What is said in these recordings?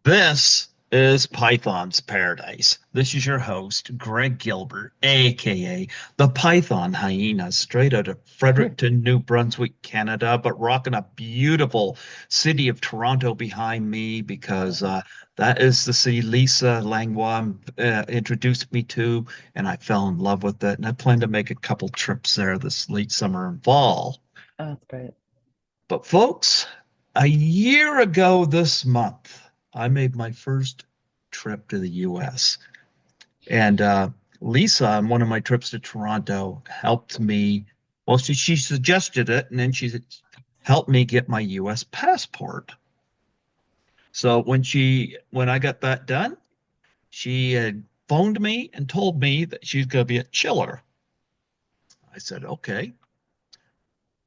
This is Python's Paradise. This is your host, Greg Gilbert, aka the Python Hyena, straight out of Fredericton, New Brunswick, Canada, but rocking a beautiful city of Toronto behind me because that is the city Lisa Langlois introduced me to, and I fell in love with it. And I plan to make a couple trips there this late summer and fall. Oh, that's great. But folks, a year ago this month, I made my first trip to the US. And Lisa, on one of my trips to Toronto, helped me. Well, she suggested it, and then she helped me get my US passport. So when I got that done, she had phoned me and told me that she's going to be at Chiller. I said, okay,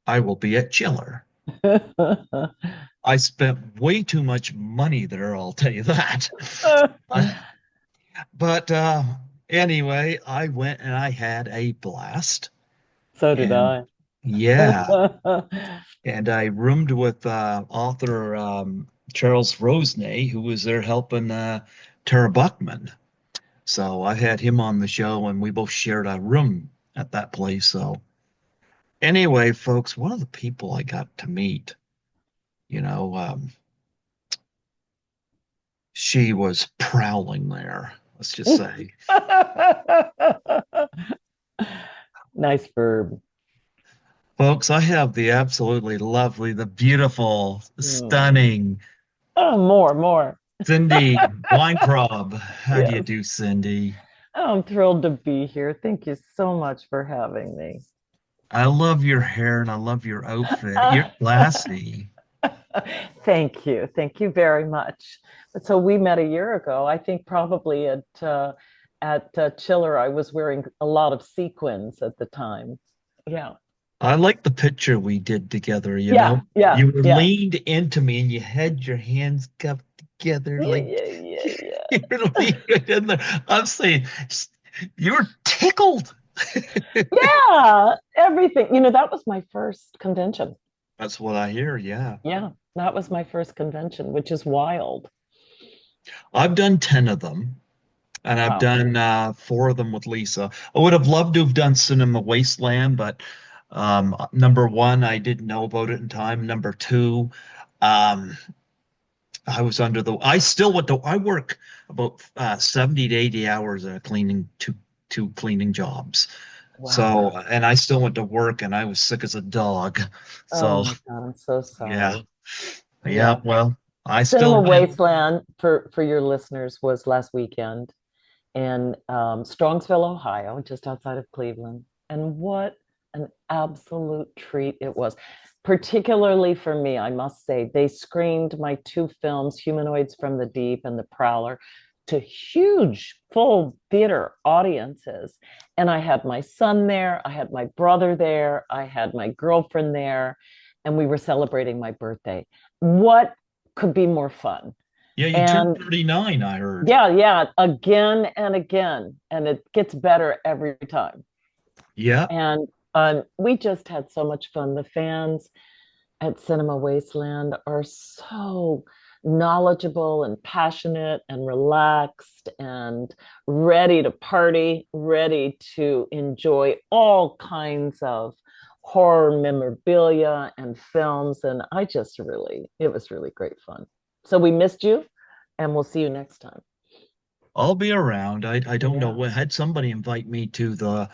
I will be at Chiller. I spent way too much money there, I'll tell you that. But anyway, I went and I had a blast. So did And I. yeah, and I roomed with author Charles Rosenay, who was there helping Tara Buckman. So I had him on the show, and we both shared a room at that place. So anyway, folks, one of the people I got to meet, you know, she was prowling there, let's just say. Nice verb. Folks, I have the absolutely lovely, the beautiful, Hmm. stunning Oh, more. Cindy Weintraub. How do you Yes. do, Cindy? Oh, I'm thrilled to be here. Thank you so much for having me. I love your hair and I love your outfit. You're classy. Thank you. Thank you very much. So we met a year ago. I think probably at Chiller, I was wearing a lot of sequins at the time. Yeah. I like the picture we did together, you Yeah. know? Yeah. You were Yeah. leaned into me and you had your hands cupped together Yeah. like Yeah. Yeah. Yeah. you're leaning in there. I'm saying you were tickled. Yeah, everything. That was my first convention. That's what I hear, yeah. Yeah, that was my first convention, which is wild. I've done 10 of them. And I've Wow. done four of them with Lisa. I would have loved to have done Cinema Wasteland, but number one, I didn't know about it in time. Number two, um, I was under the. I still went to. I work about 70 to 80 hours cleaning two cleaning jobs. So, Wow. and I still went to work, and I was sick as a dog. Oh So, my God, I'm so yeah, sorry. yeah. Yeah. Well, I Cinema still went. Wasteland for your listeners was last weekend in Strongsville, Ohio, just outside of Cleveland. And what an absolute treat it was. Particularly for me, I must say, they screened my two films, Humanoids from the Deep and The Prowler, to huge full theater audiences. And I had my son there, I had my brother there, I had my girlfriend there, and we were celebrating my birthday. What could be more fun? Yeah, you turned And 39, I heard. yeah, yeah, again and again. And it gets better every time. Yeah. And we just had so much fun. The fans at Cinema Wasteland are so knowledgeable and passionate and relaxed and ready to party, ready to enjoy all kinds of horror memorabilia and films. And it was really great fun. So we missed you and we'll see you next time. I'll be around. I don't know. Yeah. I had somebody invite me to the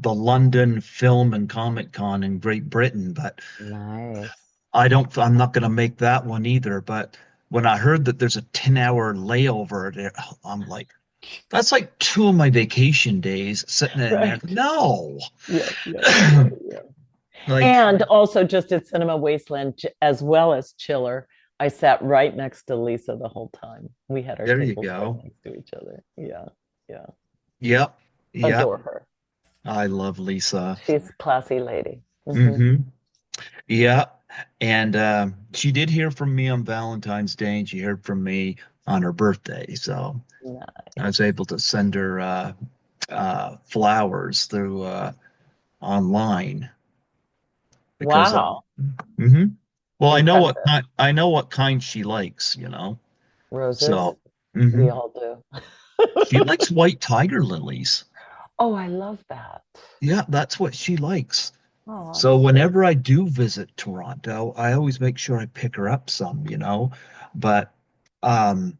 London Film and Comic Con in Great Britain, but Nice. I'm not going to make that one either. But when I heard that there's a 10-hour layover there, I'm like, that's like two of my vacation days sitting in there. Right. No. Yes, yes, yeah, yeah. Like, And also just at Cinema Wasteland, as well as Chiller, I sat right next to Lisa the whole time. We had our there you tables right go. next to each other. Yeah, yeah. Yep. Yep. Adore her. I love Lisa. She's a classy lady. Hmm. Yeah. And she did hear from me on Valentine's Day, and she heard from me on her birthday. So I was Nice. able to send her flowers through online because Wow. mhm. Well, Impressive. I know what kind she likes, you know. Roses, So, we mhm. all do. She likes white tiger lilies. Oh, I love that. Yeah, that's what she likes. Oh, So that's so. whenever I do visit Toronto, I always make sure I pick her up some. But um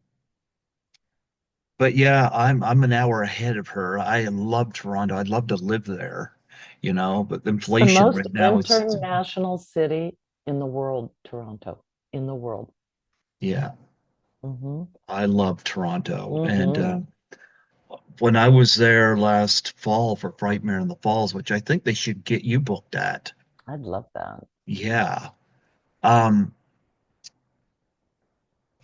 but yeah, I'm an hour ahead of her. I love Toronto. I'd love to live there, but the It's the inflation most right now is international city in the world, Toronto, in the world. yeah, Hmm. I love Toronto. And Hmm. when I was there last fall for Frightmare in the Falls, which I think they should get you booked at. I'd love that. Yeah. Um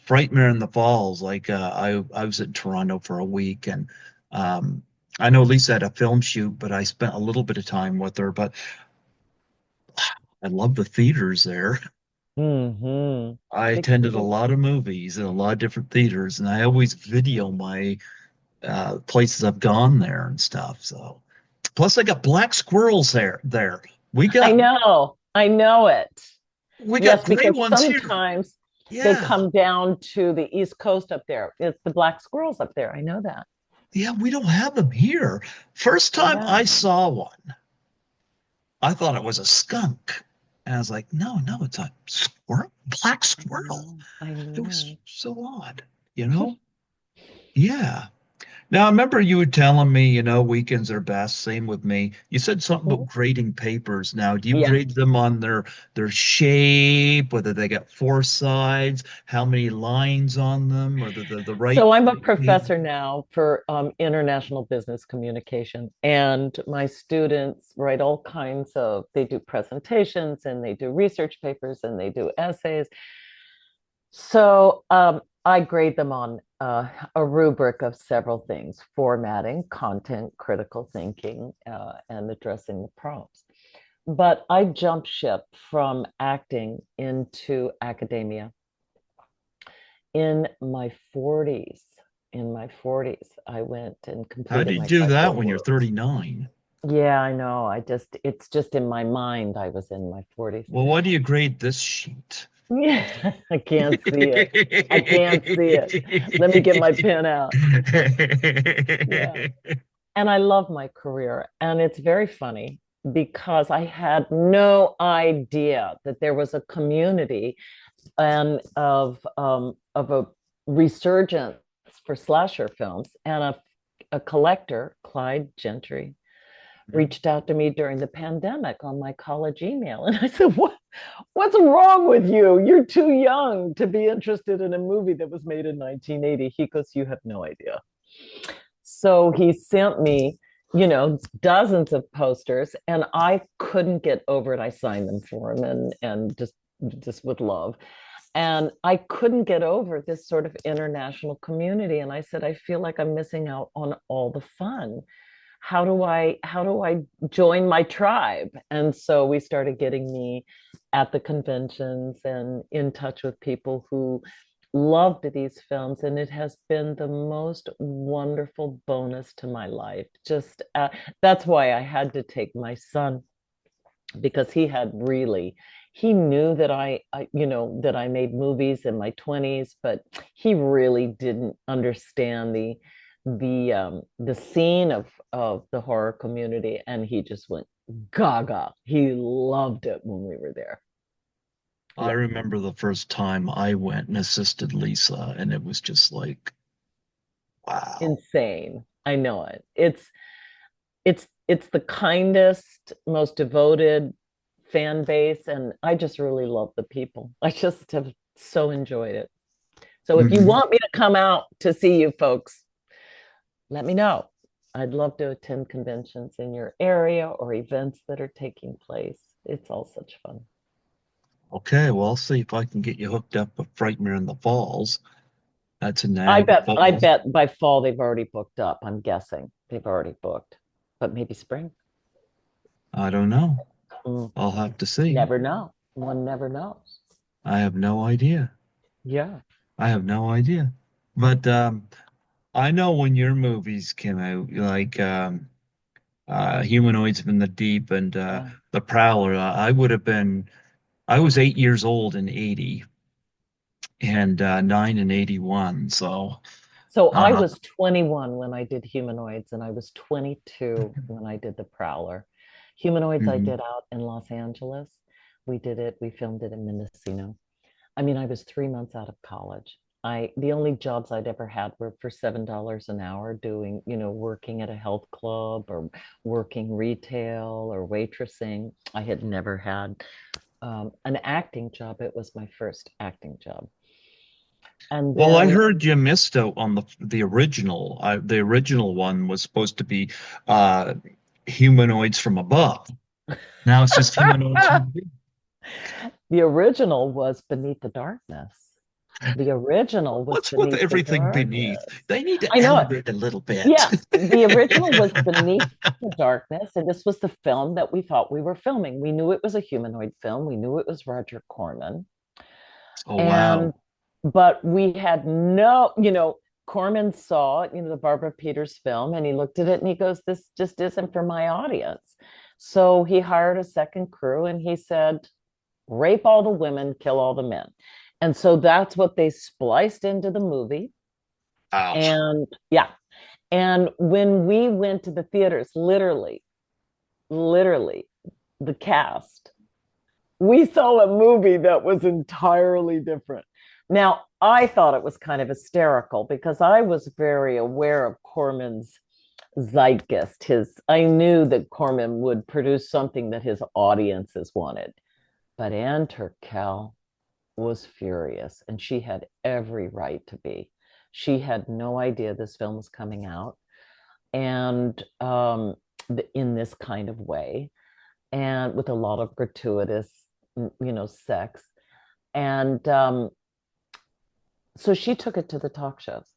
Frightmare in the Falls, like I was in Toronto for a week and um I know Lisa had a film shoot, but I spent a little bit of time with her, but I love the theaters there. Hmm. I Big attended a city. lot of movies in a lot of different theaters, and I always video my places I've gone there and stuff. So, plus I got black squirrels there. There, we I got know. I know it. we got Yes, gray because ones here. sometimes they Yeah, come down to the East Coast up there. It's the black squirrels up there. I know that. yeah, we don't have them here. First time Yeah. I saw one, I thought it was a skunk. And I was like, no, no, it's a squirrel, black I squirrel. know. I It was know. so odd, you know? Yeah. Now, I remember you were telling me, weekends are best. Same with me. You said something about Mhm. grading papers. Now, do you Yeah. grade them on their shape, whether they got four sides, how many lines on them, or the right So I'm a shape? professor now for international business communication, and my students write all kinds of, they do presentations and they do research papers and they do essays. So I grade them on a rubric of several things: formatting, content, critical thinking, and addressing the prompts. But I jumped ship from acting into academia in my 40s. In my 40s, I went and How do completed you my do that graduate when you're work. 39? Yeah, I know. It's just in my mind. I was in my 40s. Well, why do you grade this sheet? Yeah, I can't see it. I can't see it. Let me get my pen out. Yeah. And I love my career. And it's very funny because I had no idea that there was a community and of a resurgence for slasher films. And a collector, Clyde Gentry, reached out to me during the pandemic on my college email. And I said, what's wrong with you? You're too young to be interested in a movie that was made in 1980. He goes, you have no idea. So he sent me, dozens of posters, and I couldn't get over it. I signed them for him and just with love. And I couldn't get over this sort of international community. And I said, I feel like I'm missing out on all the fun. How do I join my tribe? And so we started getting me at the conventions and in touch with people who loved these films, and it has been the most wonderful bonus to my life. Just that's why I had to take my son, because he knew that that I made movies in my 20s, but he really didn't understand the scene of the horror community, and he just went gaga. He loved it when we were there. I Yeah. remember the first time I went and assisted Lisa, and it was just like, wow. Insane. I know it. It's the kindest, most devoted fan base, and I just really love the people. I just have so enjoyed it. So if you Mhm. want me to come out to see you folks, let me know. I'd love to attend conventions in your area or events that are taking place. It's all such fun. Okay, well, I'll see if I can get you hooked up with Frightmare in the Falls. That's in I Niagara bet I Falls. bet by fall they've already booked up. I'm guessing they've already booked, but maybe spring. I don't know. Mm, I'll have to see. never know. One never knows. I have no idea. Yeah. I have no idea. But I know when your movies came out, like Humanoids from the Deep and Yeah. The Prowler, I was 8 years old in 80. and 9 and 81. So, So I uh, was 21 when I did Humanoids, and I was 22 when I did the Prowler. Humanoids I mhm. did out in Los Angeles. We filmed it in Mendocino. I mean, I was 3 months out of college. The only jobs I'd ever had were for $7 an hour doing, working at a health club or working retail or waitressing. I had never had an acting job. It was my first acting job. And Well, I then, heard you missed out on the original. The original one was supposed to be uh, humanoids from above. Now it's just humanoids from beneath. the original was Beneath the Darkness. The original was What's with Beneath the everything beneath? Darkness. They need to I know it. elevate a little bit. Yeah, the original was Beneath the Darkness, and this was the film that we thought we were filming. We knew it was a humanoid film. We knew it was Roger Corman. Oh, And wow. but we had no, Corman saw, the Barbara Peters film, and he looked at it and he goes, "This just isn't for my audience." So he hired a second crew and he said, "Rape all the women, kill all the men." And so that's what they spliced into the movie. Wow. And yeah. And when we went to the theaters, literally, the cast, we saw a movie that was entirely different. Now, I thought it was kind of hysterical because I was very aware of Corman's zeitgeist. I knew that Corman would produce something that his audiences wanted. But Anne Turkel was furious, and she had every right to be. She had no idea this film was coming out, and in this kind of way, and with a lot of gratuitous, sex. And so she took it to the talk shows,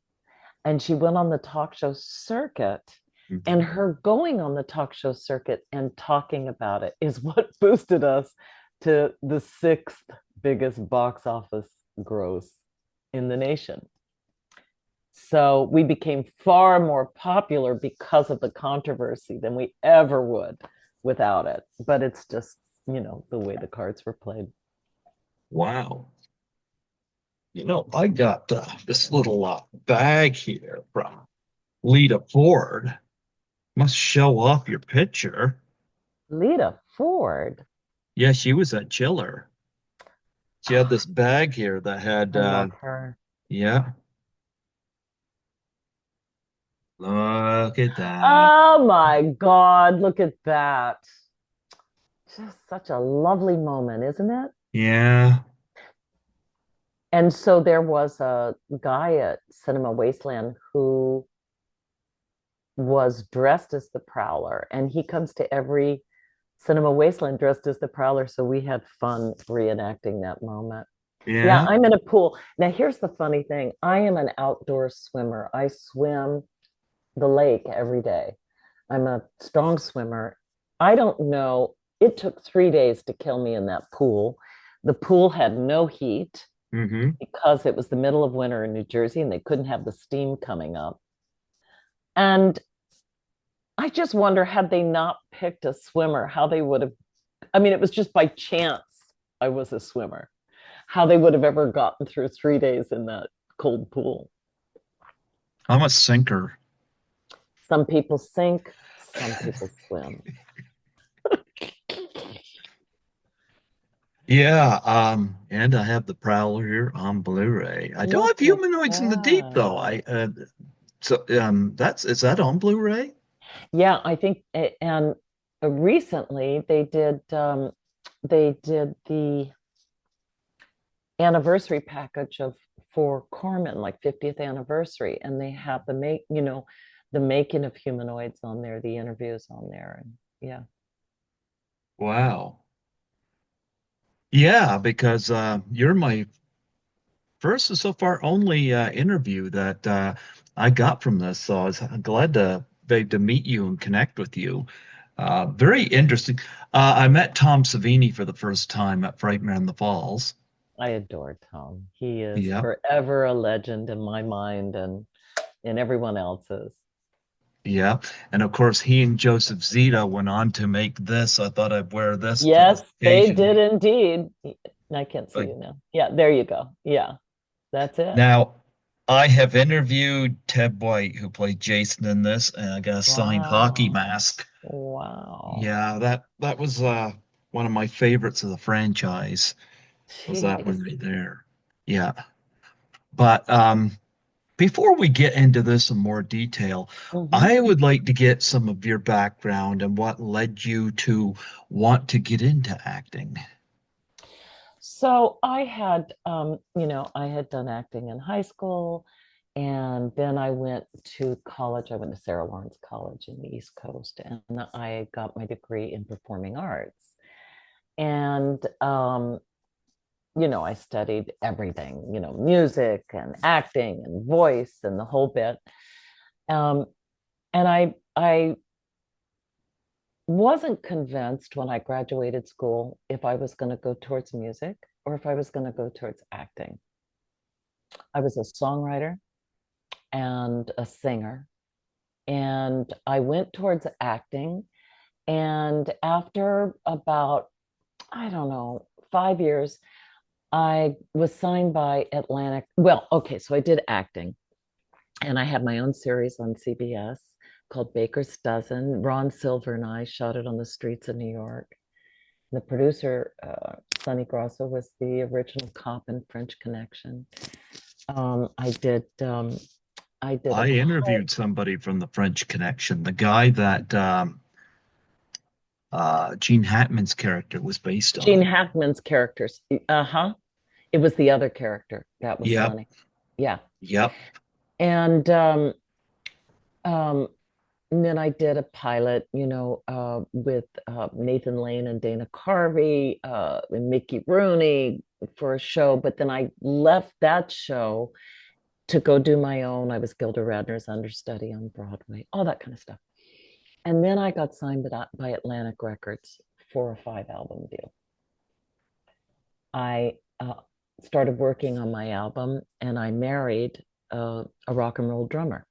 and she went on the talk show circuit. And Mhm. her going on the talk show circuit and talking about it is what boosted us to the sixth biggest box office gross in the nation. So we became far more popular because of the controversy than we ever would without it. But it's just, the way the cards were played. Wow. I got this little bag here from Lita Ford. Must show off your picture. Lita Ford. Yeah, she was at Chiller. She had this bag here that had, I love her. yeah, look at that. Oh my God, look at that. Just such a lovely moment, isn't it? Yeah. And so there was a guy at Cinema Wasteland who was dressed as the Prowler, and he comes to every Cinema Wasteland dressed as the Prowler. So we had fun reenacting that moment. Yeah, Yeah. I'm in a pool. Now, here's the funny thing. I am an outdoor swimmer. I swim the lake every day. I'm a strong swimmer. I don't know. It took 3 days to kill me in that pool. The pool had no heat Hmm. because it was the middle of winter in New Jersey and they couldn't have the steam coming up. And I just wonder, had they not picked a swimmer, how they would have. I mean, it was just by chance I was a swimmer, how they would have ever gotten through 3 days in that cold pool. I'm a sinker. Some people sink, some people swim. Yeah, and I have the Prowler here on Blu-ray. I don't have Look at Humanoids in the Deep though. that. So that's is that on Blu-ray? Yeah, I think, and recently they did the anniversary package of for Corman, like 50th anniversary, and they have the making of Humanoids on there, the interviews on there, and yeah. Wow. Yeah, because you're my first and so far only interview that I got from this. So I was glad to meet you and connect with you. Very interesting. I met Tom Savini for the first time at Frightmare in the Falls. I adore Tom. He is Yeah, forever a legend in my mind and in everyone else's. yeah. And of course, he and Joseph Zito went on to make this. I thought I'd wear this for this Yes, they occasion. did indeed. I can't see Like, you now. Yeah, there you go. Yeah. That's it. Now, I have interviewed Ted White, who played Jason in this, and I got a signed hockey Wow. mask. Wow. Yeah, that was one of my favorites of the franchise, was that one Jeez. right there. Yeah. But before we get into this in more detail, Hmm. I would like to get some of your background and what led you to want to get into acting. So I had done acting in high school, and then I went to college. I went to Sarah Lawrence College in the East Coast, and I got my degree in performing arts. And I studied everything, music and acting and voice and the whole bit. Um, and I wasn't convinced when I graduated school if I was going to go towards music or if I was going to go towards acting. I was a songwriter and a singer, and I went towards acting. And after about, I don't know, 5 years, I was signed by Atlantic. Well, okay, so I did acting, and I had my own series on CBS called Baker's Dozen. Ron Silver and I shot it on the streets of New York. The producer, Sonny Grosso, was the original cop in French Connection. I did. I did a I interviewed somebody from the French Connection, the guy that Gene Hackman's character was based Gene on. Hackman's characters. Uh-huh. It was the other character that was Yep, Sonny. Yeah. yep. And um, and then I did a pilot, with Nathan Lane and Dana Carvey, and Mickey Rooney for a show. But then I left that show to go do my own. I was Gilda Radner's understudy on Broadway, all that kind of stuff. And then I got signed by Atlantic Records for a 5 album deal. I started working on my album, and I married a rock and roll drummer,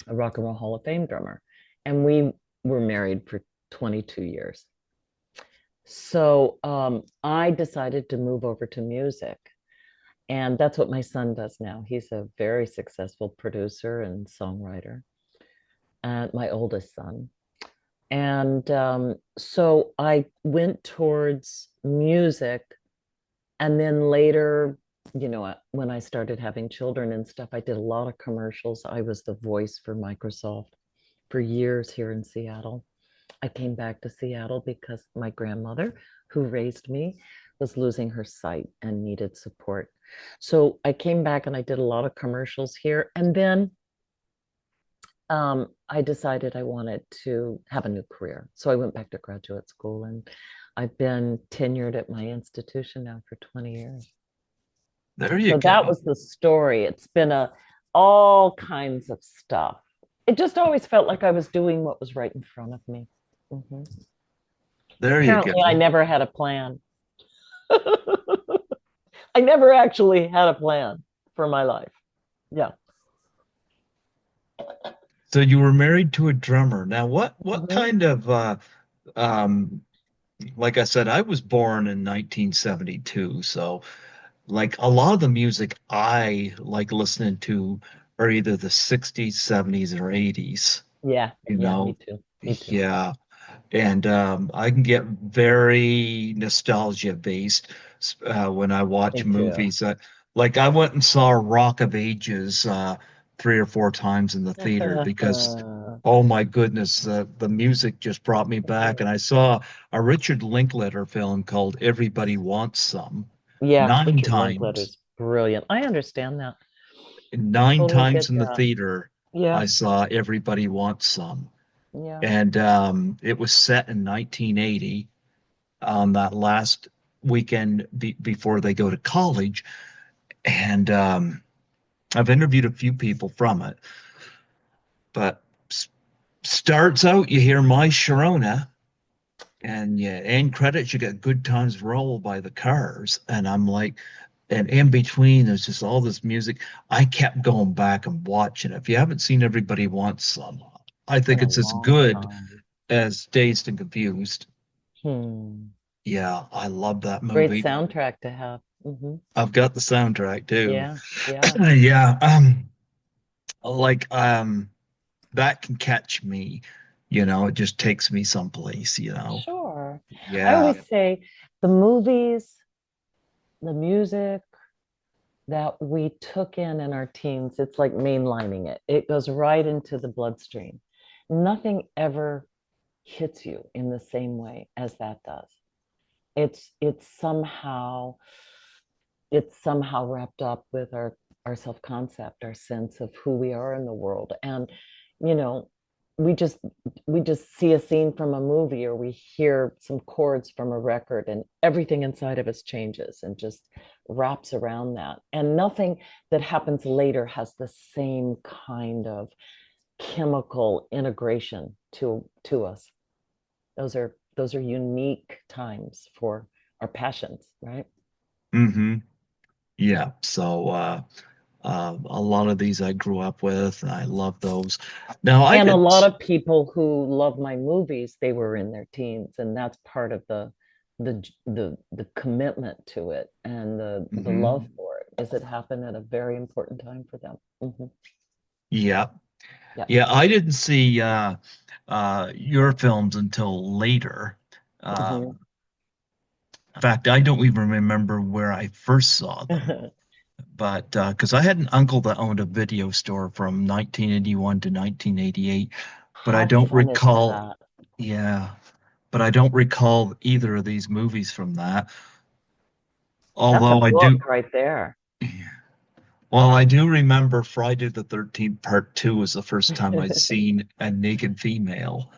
a Rock and Roll Hall of Fame drummer. And we were married for 22 years. So I decided to move over to music. And that's what my son does now. He's a very successful producer and songwriter, and my oldest son. And so I went towards music. And then later, when I started having children and stuff, I did a lot of commercials. I was the voice for Microsoft for years here in Seattle. I came back to Seattle because my grandmother, who raised me, was losing her sight and needed support. So I came back and I did a lot of commercials here. And then I decided I wanted to have a new career. So I went back to graduate school, and I've been tenured at my institution now for 20 years. There you So that go. was the story. It's been all kinds of stuff. It just always felt like I was doing what was right in front of me. Mhm. There you Apparently, I go. never had a plan. I never actually had a plan for my life. Yeah. So you were married to a drummer. Now, what Mhm. kind of um like I said, I was born in 1972, so like a lot of the music I like listening to are either the 60s, 70s, or 80s, Yeah. you Yeah. Me know. too. Me too. Yeah. And I can get very nostalgia based when I Me watch too. movies. Like I went and saw Rock of Ages 3 or 4 times in the theater because, oh my goodness, the music just brought me back. And I saw a Richard Linklater film called Everybody Wants Some Yeah. nine Richard times. Linklater's brilliant. I understand that. Nine Totally times get in the that. theater, Yeah. I saw Everybody Wants Some. Yeah. And it was set in 1980 on that last weekend before they go to college. And I've interviewed a few people from it, but starts out, you hear My Sharona, and yeah, end credits, you get Good Times Roll by the Cars. And I'm like, and in between, there's just all this music. I kept going back and watching it. If you haven't seen Everybody Wants Some, I It's been think a it's as long good time. as Dazed and Confused. Hmm. Yeah, I love that Great movie. soundtrack to have. Hmm. I've got the soundtrack too. Yeah, yeah, Yeah, like that can catch me, it just takes me someplace. sure. I Yeah. always say the movies, the music that we took in our teens, it's like mainlining it. It goes right into the bloodstream. Nothing ever hits you in the same way as that does. It's somehow wrapped up with our self-concept, our sense of who we are in the world. And you know we just we just see a scene from a movie, or we hear some chords from a record, and everything inside of us changes and just wraps around that. And nothing that happens later has the same kind of chemical integration to us. Those are unique times for our passions, right? Hmm. Yeah. So a lot of these I grew up with, and I love those. Now I And a did. lot of people who love my movies, they were in their teens, and that's part of the commitment to it, and the love Mhm. for it, is it happened at a very important time for them. Hmm. Yeah. Yeah. Yeah, I didn't see your films until later. Hmm. In fact, I don't even remember where I first saw them. But because I had an uncle that owned a video store from 1981 to 1988, but I How don't fun is recall, that? yeah, but I don't recall either of these movies from that. That's a Although I do, book right there. well, I do remember Friday the 13th Part 2 was the first time I'd seen a naked female.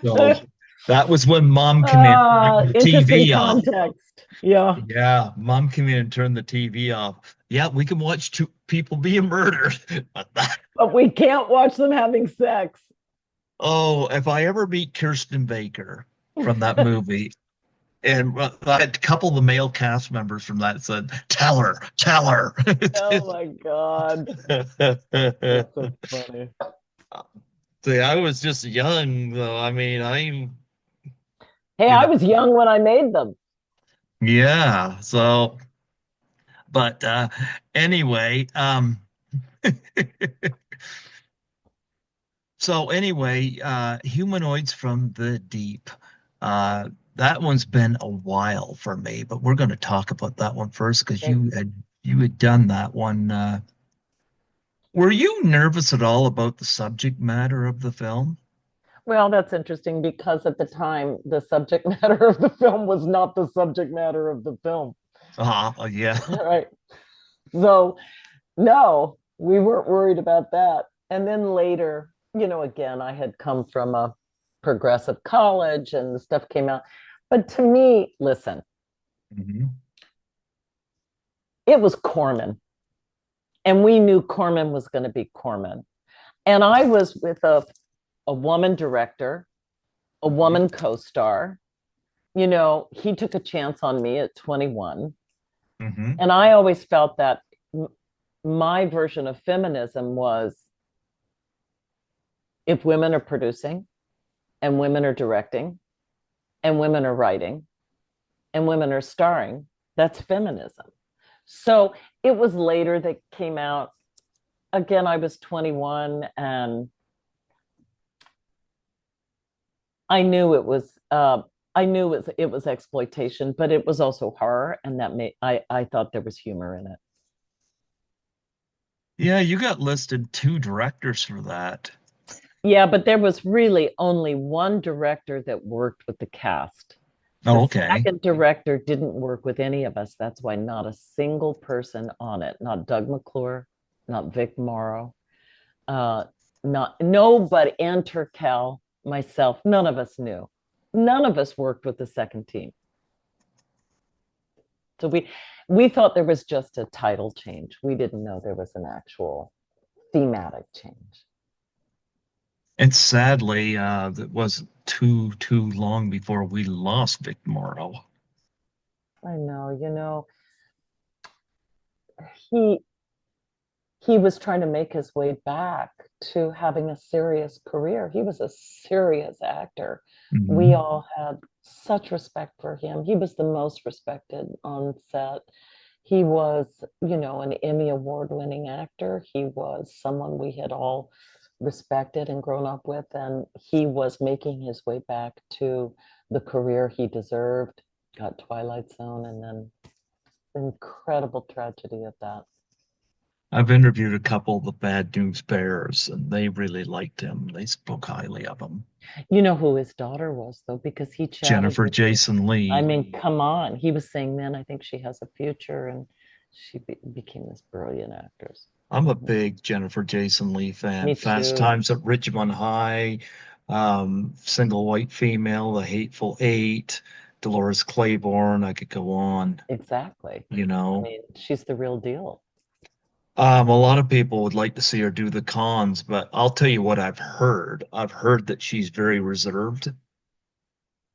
So that was when mom came in and turned the Interesting TV off. context. Yeah, Yeah, mom came in and turned the TV off. Yeah, we can watch two people being murdered. But that, but we can't watch them having sex. oh, if I ever meet Kirsten Baker from that movie, and I had a couple of the male cast members from that said, tell her. Oh my God. That's so funny. See, I was just young, though. I mean, Hey, you I know, was young when I made them. yeah. So, but anyway, Humanoids from the Deep. That one's been a while for me, but we're going to talk about that one first because Okay. you had done that one. Were you nervous at all about the subject matter of the film? Well, that's interesting because at the time, the subject matter of the film was not the subject matter of the film. Yeah. Right. So, no, we weren't worried about that. And then later, again, I had come from a progressive college and the stuff came out. But to me, listen, Mhm. it was Corman. And we knew Corman was going to be Corman. And I was with a woman director, a woman co-star. He took a chance on me at 21. Mhm. And I always felt that my version of feminism was, if women are producing and women are directing and women are writing and women are starring, that's feminism. So it was later that came out. Again, I was 21, and I knew it was it was exploitation, but it was also horror, and that made I thought there was humor in it. Yeah, you got listed two directors for that. Yeah, but there was really only one director that worked with the cast. The Oh, okay. second director didn't work with any of us. That's why not a single person on it, not Doug McClure, not Vic Morrow, uh, not nobody, and Turkel, myself, none of us knew. None of us worked with the second team. So we thought there was just a title change. We didn't know there was an actual thematic change. And sadly, it wasn't too long before we lost Vic Morrow. I know, he he was trying to make his way back to having a serious career. He was a serious actor. We Mhm. all had such respect for him. He was the most respected on set. He was, an Emmy award-winning actor. He was someone we had all respected and grown up with, and he was making his way back to the career he deserved. Got Twilight Zone, and then the incredible tragedy of that. I've interviewed a couple of the Bad News Bears, and they really liked him. They spoke highly of him. You know who his daughter was, though, because he chatted Jennifer with me. Jason I Lee. mean, come on. He was saying, man, I think she has a future. And she became this brilliant actress. I'm a Mhm. big Jennifer Jason Lee fan. Me Fast too. Times at Ridgemont High, Single White Female, The Hateful Eight, Dolores Claiborne. I could go on, Exactly. you I know. mean, she's the real deal. A lot of people would like to see her do the cons, but I'll tell you what I've heard. I've heard that she's very reserved.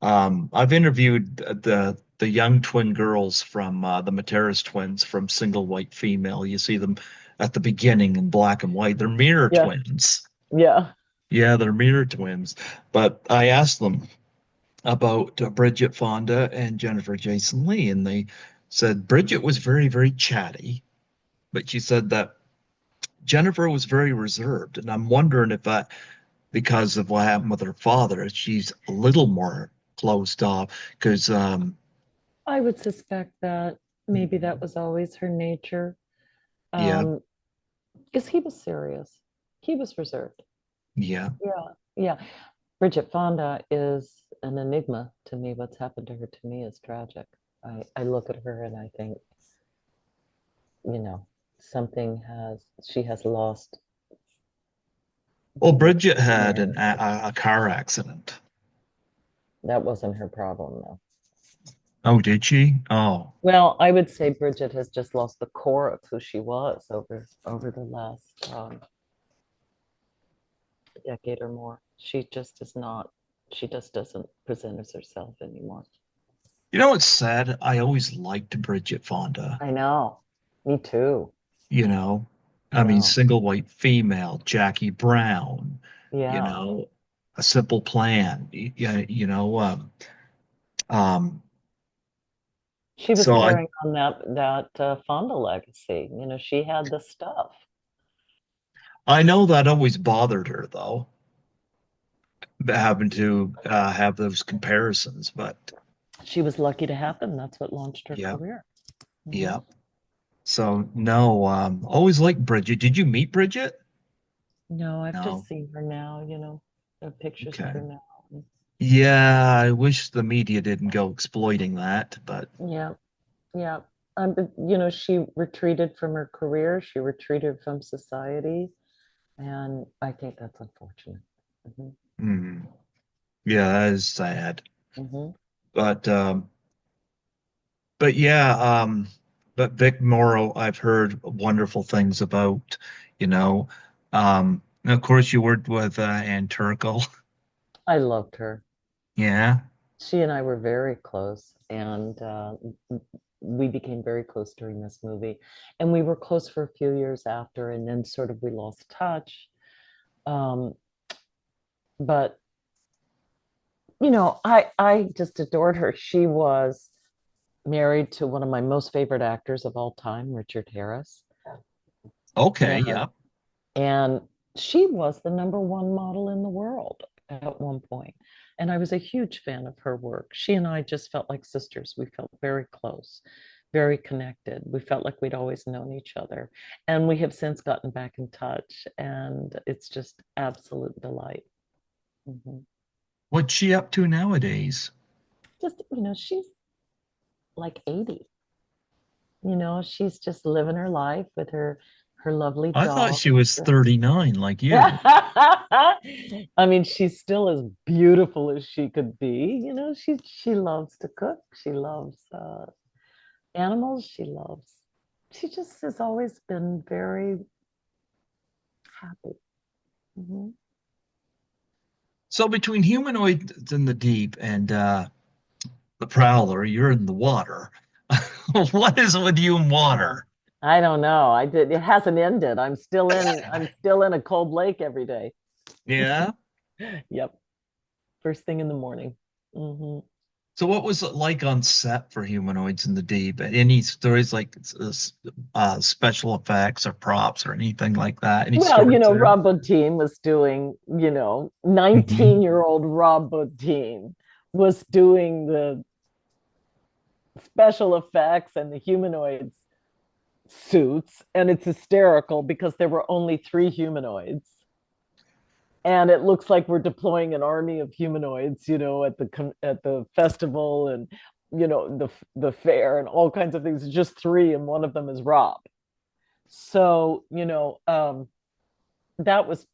I've interviewed the young twin girls from the Materas twins from Single White Female. You see them at the beginning in black and white. They're mirror Yeah. twins. Yeah. Yeah, they're mirror twins. But I asked them about Bridget Fonda and Jennifer Jason Leigh, and they said Bridget was very, very chatty, but she said that Jennifer was very reserved. And I'm wondering if that, because of what happened with her father, she's a little more closed off. Because, I would suspect that maybe that was always her nature. yeah, Um, because he was serious. He was reserved. yeah. Yeah. Yeah. Bridget Fonda is an enigma to me. What's happened to her to me is tragic. I look at her and I think, you know, she has lost. Well, Bridget had Man, a car accident. that wasn't her problem, though. Oh, did she? Oh, Well, I would say Bridget has just lost the core of who she was over the last decade or more. She just is not. She just doesn't present as herself anymore. you know what's sad? I always liked Bridget Fonda. I know. Me too. You know, I I mean, know. Single White Female, Jackie Brown, you Yeah. know, A Simple Plan, um, She was so carrying on that Fonda legacy. She had the stuff. I know that always bothered her though, having to have those comparisons, but She was lucky to happen. That's what launched her yeah, career. Hmm. yeah. So no, always liked Bridget. Did you meet Bridget? No, I've just No. seen her now, pictures of Okay. her now. Yeah, I wish the media didn't go exploiting that, but Yeah, yeah. But, she retreated from her career. She retreated from society, and I think that's unfortunate. Hmm. hmm, yeah, that is sad. Hmm. But but yeah, but Vic Morrow, I've heard wonderful things about, you know. And of course you worked with Ann Turkel. I loved her. Yeah. She and I were very close, and we became very close during this movie. And we were close for a few years after, and then sort of we lost touch. Um, but I just adored her. She was married to one of my most favorite actors of all time, Richard Harris. Okay, And yeah. and she was the number one model in the world at one point. And I was a huge fan of her work. She and I just felt like sisters. We felt very close, very connected. We felt like we'd always known each other. And we have since gotten back in touch, and it's just absolute delight. Mhm. What's she up to nowadays? Just, she's like 80. She's just living her life with her lovely I thought dog. she was 39 like you. I mean, she's still as beautiful as she could be. She loves to cook. She loves animals. She just has always been very happy. Mhm. So between Humanoids in the Deep and the Prowler, you're in the water. What is it with you and Yeah. water? I don't know. It hasn't ended. I'm still in a cold lake every day. Yeah. Yep. First thing in the morning. Hmm. So what was it like on set for Humanoids in the Deep? Any stories like special effects or props or anything like that? Any Well, stories there? Rob Bottin was doing, Hmm. 19-year-old Rob Bottin was doing the special effects and the humanoids suits, and it's hysterical because there were only three humanoids. And it looks like we're deploying an army of humanoids, at the festival and the fair and all kinds of things. It's just three, and one of them is Rob. So that was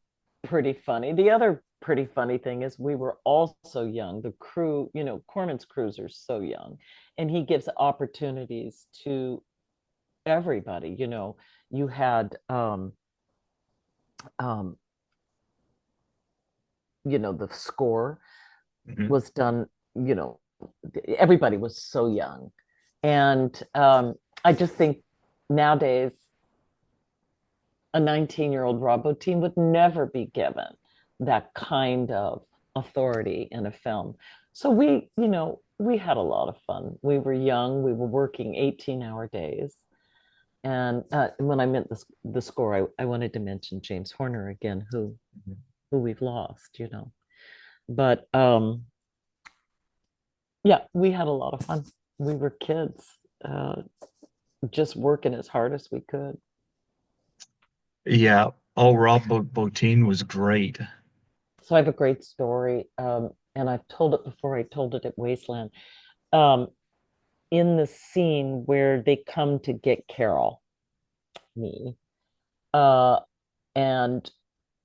pretty funny. The other pretty funny thing is we were all so young. The crew, Corman's crews are so young, and he gives opportunities to everybody. You had um, the score Hmm. was done, you know, everybody was so young. And I just think nowadays a 19-year-old Rob Bottin would never be given that kind of authority in a film. So we had a lot of fun. We were young, we were working 18-hour days. And when I meant the score, I wanted to mention James Horner again, who we've lost. But yeah, we had a lot of fun. We were kids, uh, just working as hard as we could. Yeah. Oh, Bottin was great. So I have a great story, and I've told it before. I told it at Wasteland. Um, in the scene where they come to get Carol, me, uh, and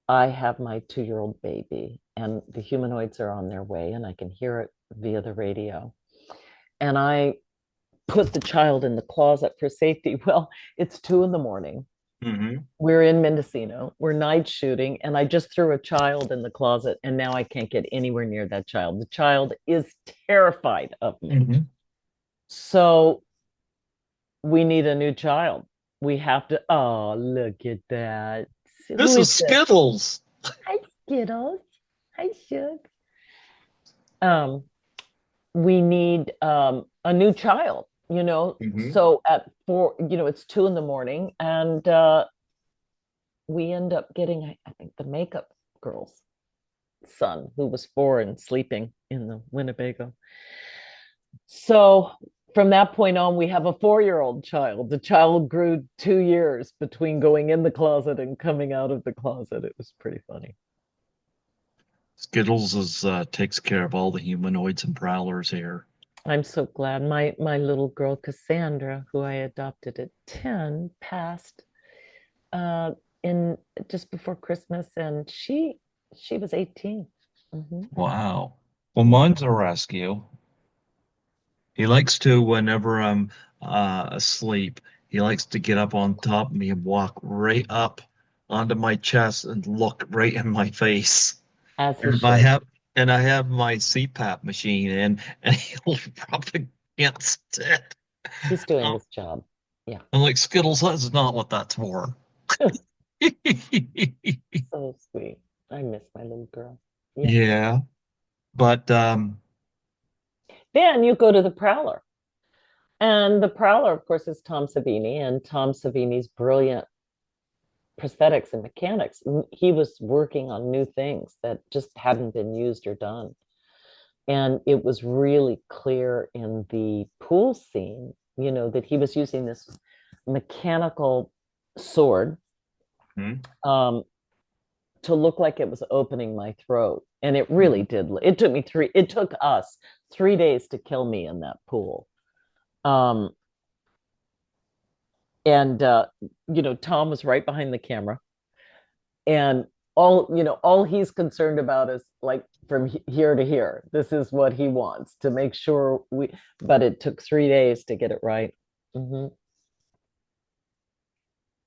I have my 2-year-old baby, and the humanoids are on their way, and I can hear it via the radio. And I put the child in the closet for safety. Well, it's 2 in the morning. Hmm. We're in Mendocino. We're night shooting, and I just threw a child in the closet, and now I can't get anywhere near that child. The child is terrified of me. Hmm. So we need a new child. We have to. Oh, look at that. Who This is is this? Skittles. Hi, Skittles. Hi, Shug. Um, we need a new child. Hmm. So at 4, it's 2 in the morning, and we end up getting, I think, the makeup girl's son, who was 4 and sleeping in the Winnebago. So from that point on, we have a 4-year-old child. The child grew 2 years between going in the closet and coming out of the closet. It was pretty funny. Skittles is takes care of all the humanoids and prowlers here. I'm so glad my little girl Cassandra, who I adopted at 10, passed uh, in just before Christmas, and she was 18. Mhm. Wow. Well, Yeah. mine's a rescue. He likes to, whenever I'm asleep, he likes to get up on top of me and walk right up onto my chest and look right in my face. As he And if should. I have my CPAP machine in, and he'll rub against it. He's doing I'm his job. Yeah. I'm like, Skittles, that's not what that's for. So sweet. I miss my little girl. Yeah. Yeah, but Then you go to the Prowler. And the Prowler, of course, is Tom Savini, and Tom Savini's brilliant prosthetics and mechanics. He was working on new things that just hadn't been used or done. And it was really clear in the pool scene, that he was using this mechanical sword, hmm, um, to look like it was opening my throat. And it really mhm. did. It took us 3 days to kill me in that pool. Um, and Tom was right behind the camera, and all he's concerned about is like from here to here. This is what he wants to make sure we. But it took 3 days to get it right. Hmm.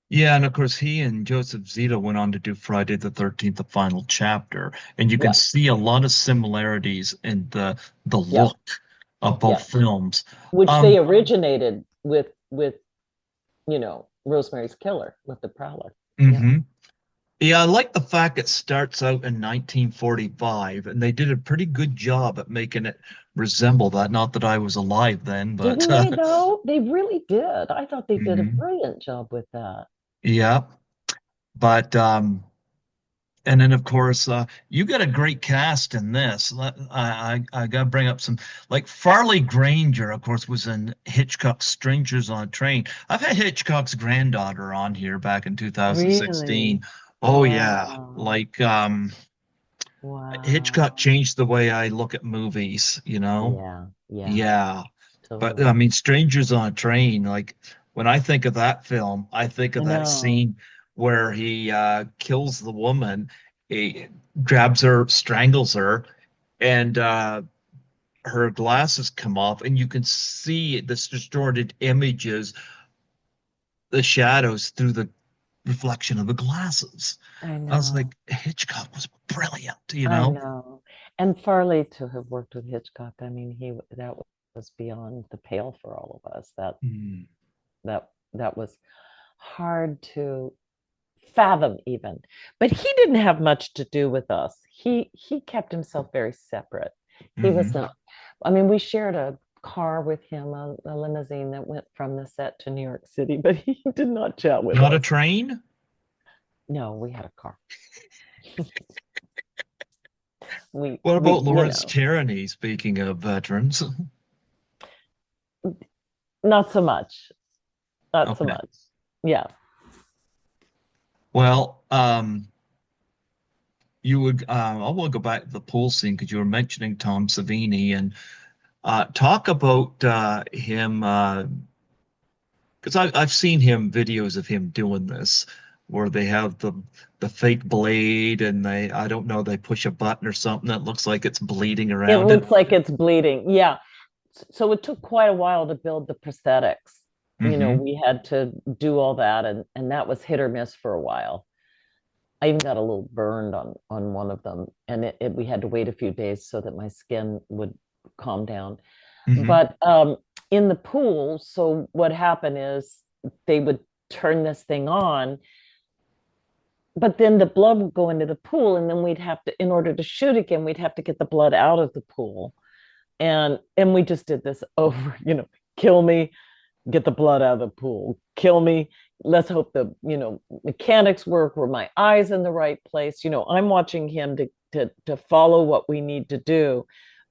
Yeah, and of course he and Joseph Zito went on to do Friday the 13th, the final chapter, and you can Yeah, see a lot of similarities in the yeah, look of yeah. both films. Which they Um, originated with Rosemary's Killer with the Prowler. Yeah. mhm. Yeah, I like the fact it starts out in 1945, and they did a pretty good job at making it resemble that. Not that I was alive then, but Didn't they though? They really did. I thought they did a mhm. brilliant job with that. Yeah. But and then of course you got a great cast in this. I got to bring up some like Farley Granger, of course, was in Hitchcock's Strangers on a Train. I've had Hitchcock's granddaughter on here back in 2016. Really? Oh yeah, Wow. like Hitchcock Wow. changed the way I look at movies, you know? Yeah, yeah, Yeah. But I totally. mean, Strangers on a Train, like when I think of that film, I think I of that know. scene where he kills the woman, he grabs her, strangles her, and her glasses come off, and you can see this distorted images, the shadows through the reflection of the glasses. I I was know. like, Hitchcock was brilliant, you I know? know. And Farley to have worked with Hitchcock, I mean, that was beyond the pale for all of us. Hmm. That was hard to fathom even. But he didn't have much to do with us. He kept himself very separate. He was Hmm. not, I mean, we shared a car with him, a limousine that went from the set to New York City, but he did not chat with Not a us. train? No, we had a car. What We, about Lawrence Tyranny, speaking of veterans? not so much. Not so Okay. much. Yeah. Well, you would, I want to go back to the pool scene because you were mentioning Tom Savini and talk about him, because I've seen him videos of him doing this where they have the fake blade and I don't know, they push a button or something that looks like it's bleeding It around it. looks like it's bleeding. Yeah. So it took quite a while to build the prosthetics. Hmm. We had to do all that and that was hit or miss for a while. I even got a little burned on one of them and we had to wait a few days so that my skin would calm down. Hmm. But in the pool, so what happened is they would turn this thing on, but then the blood would go into the pool and then we'd have to, in order to shoot again, we'd have to get the blood out of the pool. And we just did this over, kill me, get the blood out of the pool, kill me, let's hope the mechanics work, were my eyes in the right place. I'm watching him to follow what we need to do,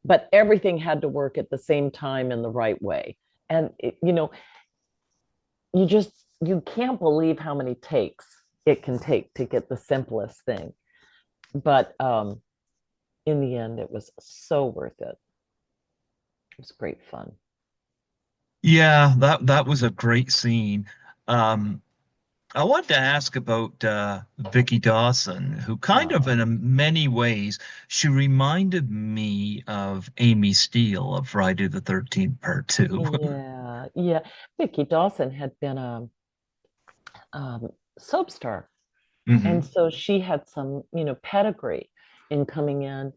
but everything had to work at the same time in the right way. And you just you can't believe how many takes it can take to get the simplest thing. But in the end it was so worth it. It was great fun. Yeah, that was a great scene. Um, I wanted to ask about Vicky Dawson, who kind of, Oh, in many ways, she reminded me of Amy Steele of Friday the 13th Part 2. yeah, yeah. Vicki Dawson had been a soap star, and Hmm. so she had some, pedigree in coming in.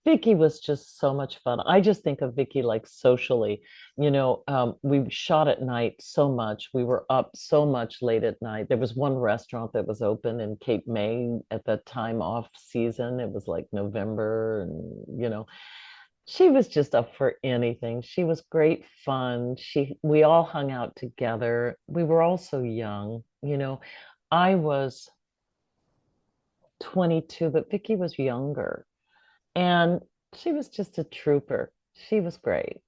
Vicky was just so much fun. I just think of Vicky like socially. We shot at night so much. We were up so much late at night. There was one restaurant that was open in Cape May at the time off season. It was like November, and she was just up for anything. She was great fun. We all hung out together. We were all so young. I was 22, but Vicky was younger. And she was just a trooper. She was great.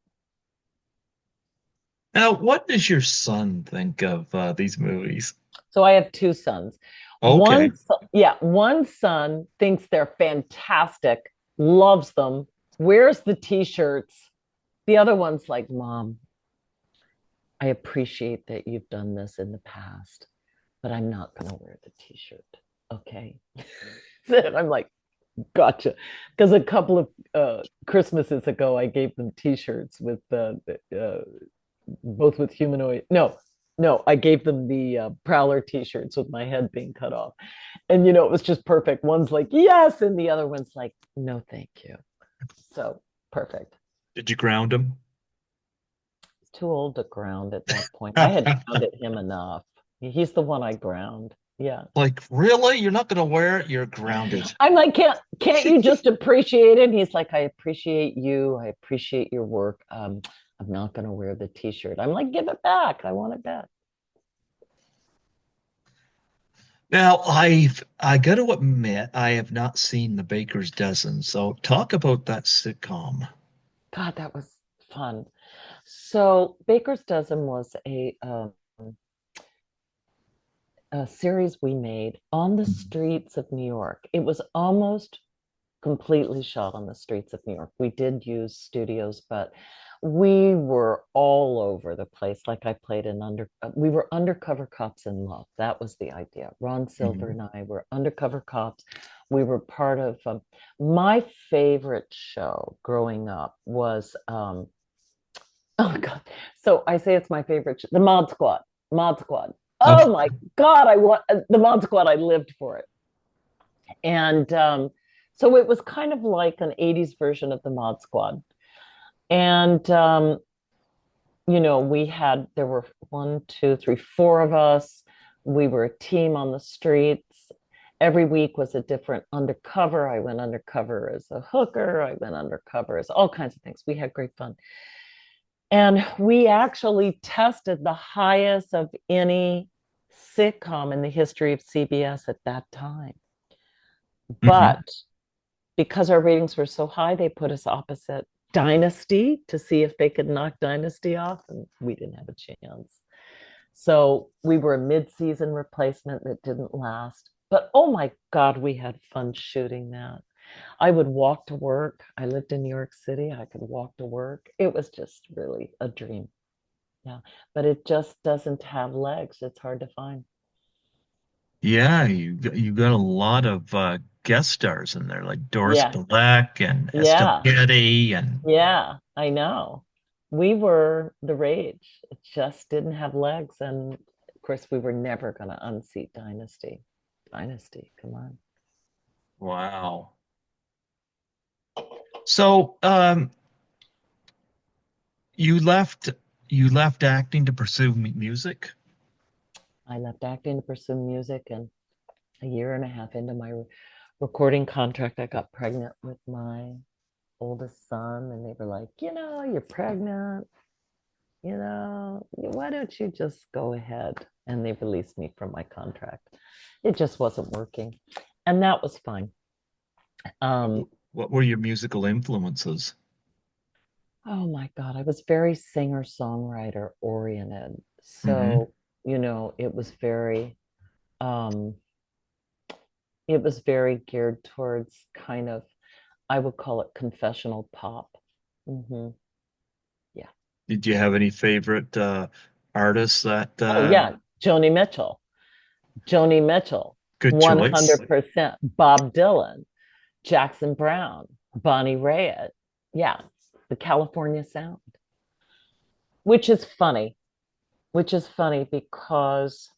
Now, what does your son think of these movies? So I have two sons. Okay. One son thinks they're fantastic, loves them, wears the t-shirts. The other one's like, Mom, I appreciate that you've done this in the past, but I'm not going to wear the t-shirt. Okay. And I'm like, gotcha. Because a couple of Christmases ago, I gave them t-shirts with both with humanoid. No, no, I gave them the Prowler t-shirts with my head being cut off. And, it was just perfect. One's like, yes. And the other one's like, no, thank you. So perfect. Did you ground him? Too old to ground at that point. I had grounded him enough. He's the one I ground. Yeah. Like, really? You're not going to wear it? You're grounded. I'm like, can't you just appreciate it? And he's like, I appreciate you. I appreciate your work. I'm not going to wear the t-shirt. I'm like, give it back. I want it back. Now, I got to admit, I have not seen The Baker's Dozen. So talk about that sitcom. God, that was fun. So Baker's Dozen was a series we made on the streets of New York. It was almost completely shot on the streets of New York. We did use studios, but we were all over the place. Like I played we were undercover cops in love. That was the idea. Ron Silver Mhm. and I were undercover cops. We were part of my favorite show growing up was, oh God. So I say it's my favorite show, the Mod Squad. Mod Squad. Of Oh my God, I want the Mod Squad. I lived for it. And so it was kind of like an 80s version of the Mod Squad. And, there were one, two, three, four of us. We were a team on the streets. Every week was a different undercover. I went undercover as a hooker. I went undercover as all kinds of things. We had great fun. And we actually tested the highest of any sitcom in the history of CBS at that time. Mhm. But because our ratings were so high, they put us opposite Dynasty to see if they could knock Dynasty off, and we didn't have a chance. So we were a mid-season replacement that didn't last. But oh my God, we had fun shooting that. I would walk to work. I lived in New York City. I could walk to work. It was just really a dream. Yeah. But it just doesn't have legs. It's hard to find. Yeah, you got a lot of guest stars in there, like Doris Yeah. Black and Estelle Yeah. Getty, and Yeah, I know. We were the rage. It just didn't have legs. And of course, we were never going to unseat Dynasty. Dynasty, come on. wow. So, you left you left acting to pursue music. I left acting to pursue music, and a year and a half into my recording contract, I got pregnant with my oldest son, and they were like, you're pregnant, why don't you just go ahead? And they released me from my contract. It just wasn't working. And that was fine. Um, What were your musical influences? Oh my God, I was very singer-songwriter oriented. Hmm. So, it was um very geared towards kind of, I would call it confessional pop. hmm Yeah. Did you have any favorite artists that Oh yeah, Joni Mitchell. Joni Mitchell, good choice? 100%. Bob Dylan, Jackson Brown, Bonnie Raitt. Yeah, the California sound, which is funny, because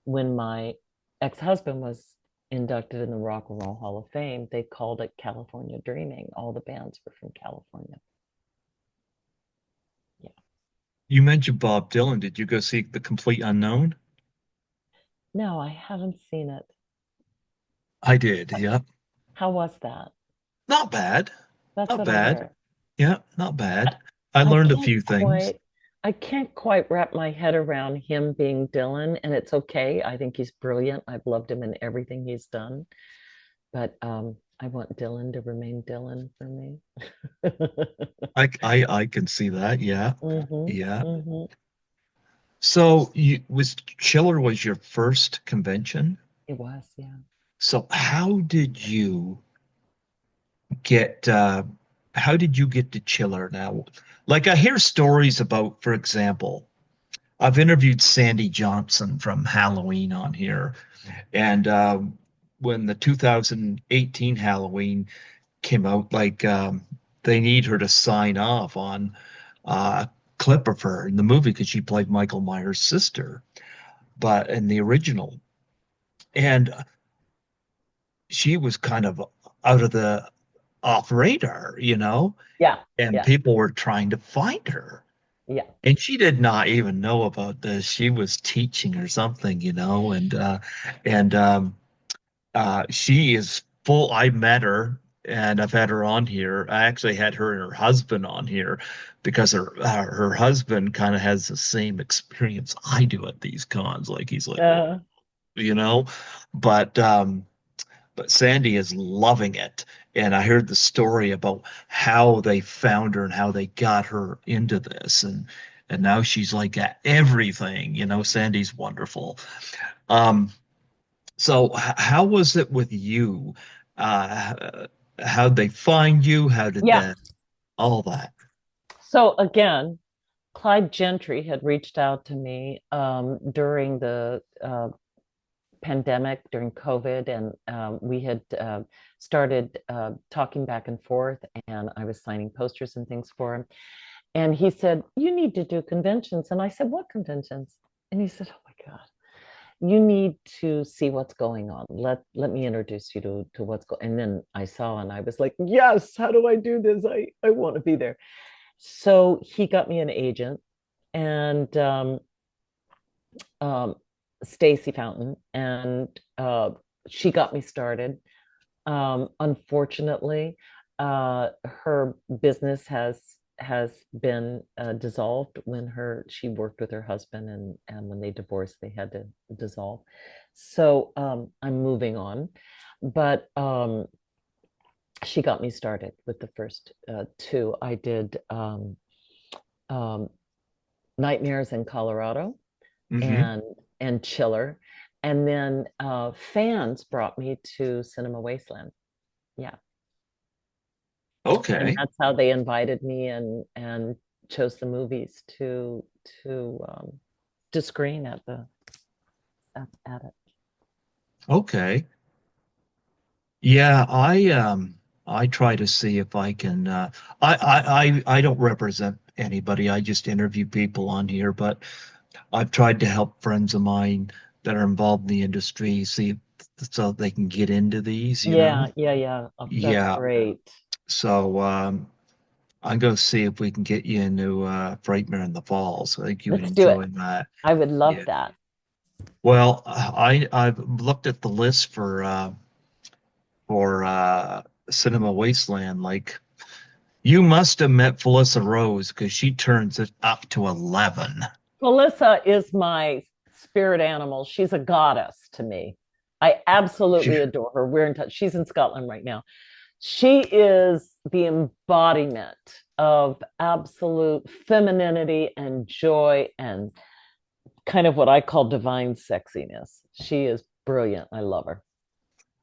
when my ex-husband was inducted in the Rock and Roll Hall of Fame, they called it California Dreaming. All the bands were from California. Yeah. You mentioned Bob Dylan. Did you go see The Complete Unknown? No, I haven't seen it. I did. Yeah. How was that? Not bad. That's Not what I bad. hear. Yeah, not bad. I I learned a can't few things. quite I can't quite wrap my head around him being Dylan, and it's okay. I think he's brilliant. I've loved him in everything he's done, but I want Dylan to remain Dylan for me. I can see that. Yeah. hmm Yeah. hmm So you was Chiller was your first convention? It was, yeah. So get how did you get to Chiller now? Like I hear stories about, for example, I've interviewed Sandy Johnson from Halloween on here, and when the 2018 Halloween came out, like they need her to sign off on a clip of her in the movie because she played Michael Myers' sister, but in the original, and she was kind of out of the off radar, Yeah, and yeah, people were trying to find her. Yeah. And she did not even know about this. She was teaching or something, and she is full. I met her and I've had her on here. I actually had her and her husband on here because her husband kind of has the same experience I do at these cons. Like he's like, "Whoa," Uh, you know, but Sandy is loving it. And I heard the story about how they found her and how they got her into this. And now she's like at everything, Sandy's wonderful. Um, so how was it with you? How'd they find you? How did yeah. that, all that? So again, Clyde Gentry had reached out to me during the pandemic, during COVID, and we had started talking back and forth, and I was signing posters and things for him. And he said, "You need to do conventions." And I said, "What conventions?" And he said, "Oh my God, you need to see what's going on. Let me introduce you to what's going." And then I saw, and I was like, "Yes, how do I do this? I want to be there." So he got me an agent, and um, Stacy Fountain, and she got me started. Unfortunately, her business has been dissolved when she worked with her husband, and when they divorced, they had to dissolve. So I'm moving on, but she got me started with the first two. I did um, Nightmares in Colorado Hmm. and Chiller. And then fans brought me to Cinema Wasteland. Yeah. And Okay. that's how they invited me and chose the movies to to screen at the at it. Okay. Yeah, I try to see if I can I don't represent anybody. I just interview people on here, but I've tried to help friends of mine that are involved in the industry see so they can get into these. Yeah, yeah, yeah. Oh, that's Yeah. great. So I'm gonna see if we can get you into Frightmare in the Falls. I think you would Let's do it. enjoy that. I would love Yeah. that. Well, I've looked at the list for Cinema Wasteland. Like you must have met Felissa Rose because she turns it up to 11. Melissa is my spirit animal. She's a goddess to me. I She, absolutely adore her. We're in touch. She's in Scotland right now. She is the embodiment of absolute femininity and joy and kind of what I call divine sexiness. She is brilliant. I love her.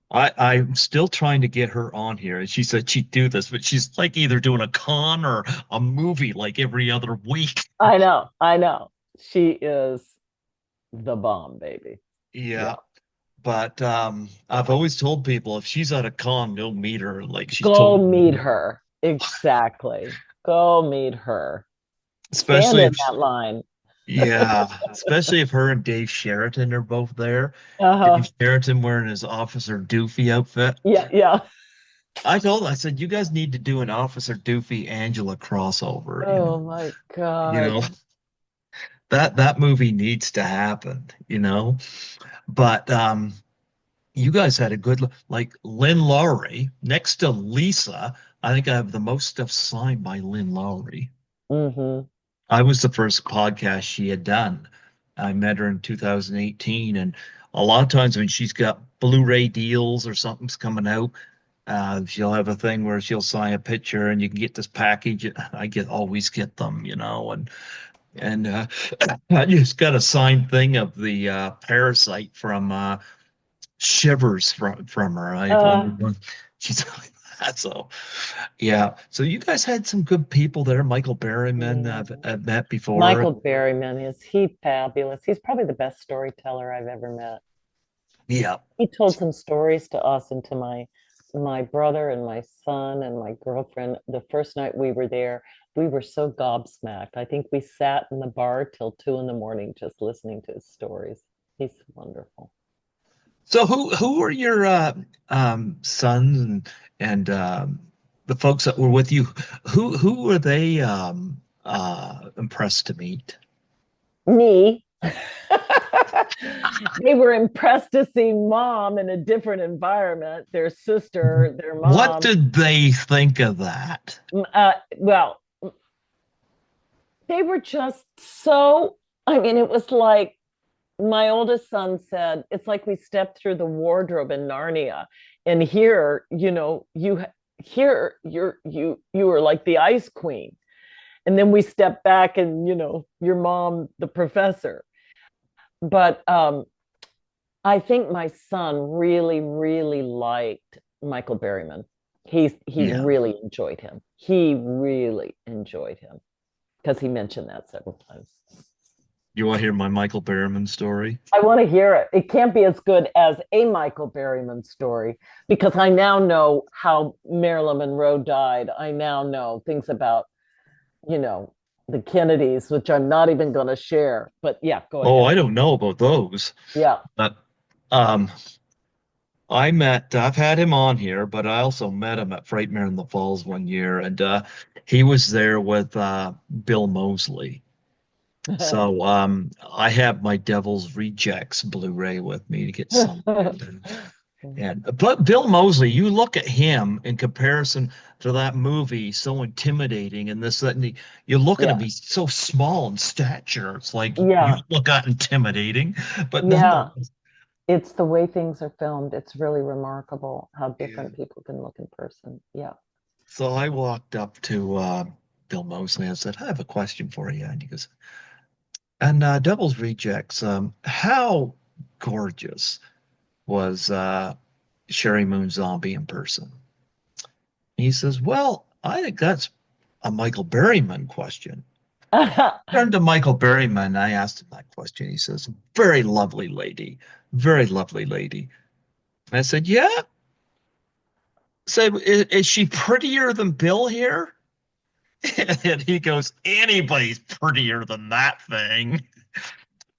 I'm still trying to get her on here, and she said she'd do this, but she's like either doing a con or a movie like every other week. I know. I know. She is the bomb, baby. Yeah. Yeah. But I've always told people if she's at a con, don't meet her. Like she's Go totally meet normal. her. Exactly. Go meet her. Stand Especially in if that line. Yeah, especially if her and Dave Sheraton are both there. Uh-huh. Dave Sheraton wearing his Officer Doofy outfit. Yeah, yeah. I said, you guys need to do an Officer Doofy Angela crossover, Oh my you God. know, that movie needs to happen. But you guys had a good like Lynn Lowry next to Lisa. I think I have the most stuff signed by Lynn Lowry. Hmm. I was the first podcast she had done. I met her in 2018, and a lot of times when she's got Blu-ray deals or something's coming out, she'll have a thing where she'll sign a picture and you can get this package. I get always get them, and I just got a signed thing of the Parasite from Shivers from her. I've only Uh, done. She's like that, so yeah. So you guys had some good people there. Michael Berryman, yeah. I've met before. Michael Berryman, is he fabulous? He's probably the best storyteller I've ever met. Yeah. He told some stories to us and to my brother and my son and my girlfriend. The first night we were there, we were so gobsmacked. I think we sat in the bar till 2 in the morning just listening to his stories. He's wonderful. So who were your sons and the folks that were with you? Who were they? impressed to meet? Me. They were impressed to see mom in a different environment, their sister, their What mom. did they think of that? Well, they were just so, I mean, it was like my oldest son said, it's like we stepped through the wardrobe in Narnia. And here, you were like the ice queen. And then we step back and, your mom, the professor. But I think my son really, really liked Michael Berryman. He Yeah. really enjoyed him. He really enjoyed him because he mentioned that several times. You want to hear my Michael Berryman story? I want to hear it. It can't be as good as a Michael Berryman story because I now know how Marilyn Monroe died. I now know things about, you know, the Kennedys, which I'm not even going to share. But yeah, go Oh, ahead. I don't know about those. Yeah. But um, I've had him on here, but I also met him at Frightmare in the Falls one year, and he was there with Bill Moseley. So I have my Devil's Rejects Blu-ray with me to get some. And but Bill Moseley, you look at him in comparison to that movie, so intimidating, and this, that, and you look at him, Yeah. he's so small in stature. It's like you Yeah. look at intimidating, but Yeah. nonetheless, It's the way things are filmed. It's really remarkable how yeah. different people can look in person. Yeah. So I walked up to Bill Moseley and said, "I have a question for you," and he goes, "And Devil's Rejects, how gorgeous was Sherry Moon Zombie in person?" He says, "Well, I think that's a Michael Berryman question." Turned to Michael Berryman, I asked him that question. He says, "Very lovely lady, very lovely lady." And I said, "Yeah." Said, is she prettier than Bill here?" And he goes, "Anybody's prettier than that thing."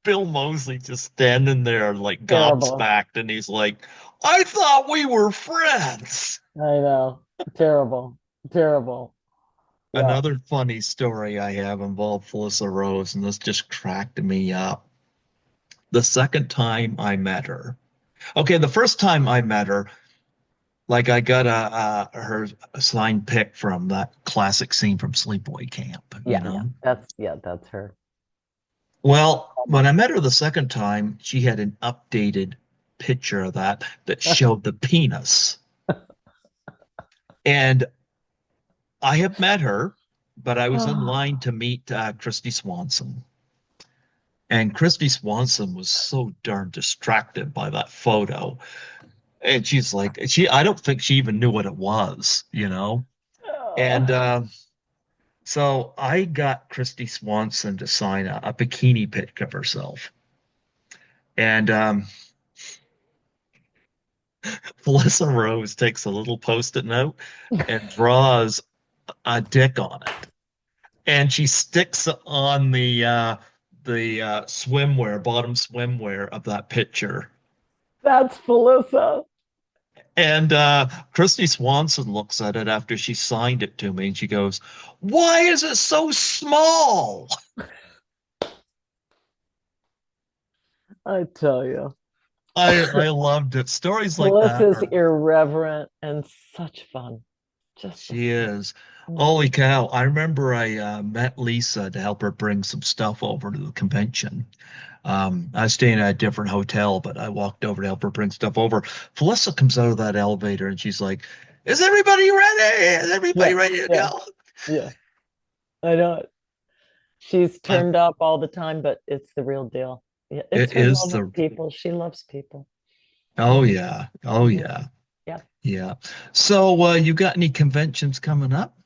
Bill Moseley just standing there like Terrible. gobsmacked, and he's like, "I thought we were friends." I know. Terrible. Terrible. Yeah. Another funny story I have involved Felissa Rose, and this just cracked me up. The second time I met her, okay, the first time I met her, like I got her signed pic from that classic scene from Sleepaway Camp, you Yeah. know? That's her. Well, when I met her the second time, she had an updated picture of that showed the penis. And I have met her, but I was in line to meet Christy Swanson. And Christy Swanson was so darn distracted by that photo. And she's like, I don't think she even knew what it was, you know? And so I got Christy Swanson to sign a bikini pic of herself. And Felissa Rose takes a little post-it note and draws a dick on it. And she sticks it on the swimwear, bottom swimwear of that picture. That's Felissa. And Christy Swanson looks at it after she signed it to me and she goes, "Why is it so small?" I tell you. I loved it. Stories like that Felissa's are, irreverent and such fun. Just so she fun. is. Holy Mhm. cow. I remember I met Lisa to help her bring some stuff over to the convention. I was staying at a different hotel, but I walked over to help her bring stuff over. Felissa comes out of that elevator and she's like, "Is everybody ready? Is everybody Yeah. ready to Yeah. go?" Yeah. I know it. She's Uh, turned up all the time, but it's the real deal. Yeah, it's it her is love of the, people. She loves people. oh Mhm. yeah. Oh Mhm. yeah. Yeah. Yeah. So, you got any conventions coming up?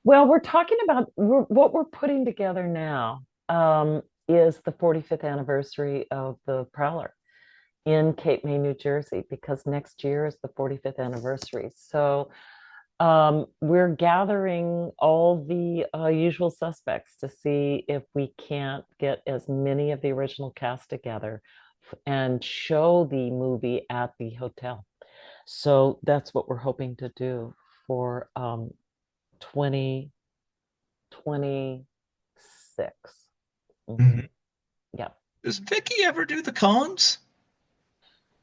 Well, we're talking about what we're putting together now is the 45th anniversary of the Prowler in Cape May, New Jersey, because next year is the 45th anniversary. So we're gathering all the usual suspects to see if we can't get as many of the original cast together and show the movie at the hotel. So that's what we're hoping to do for 2026. 26. Hmm. Mhm. Yeah. Does Vicky ever do the cons?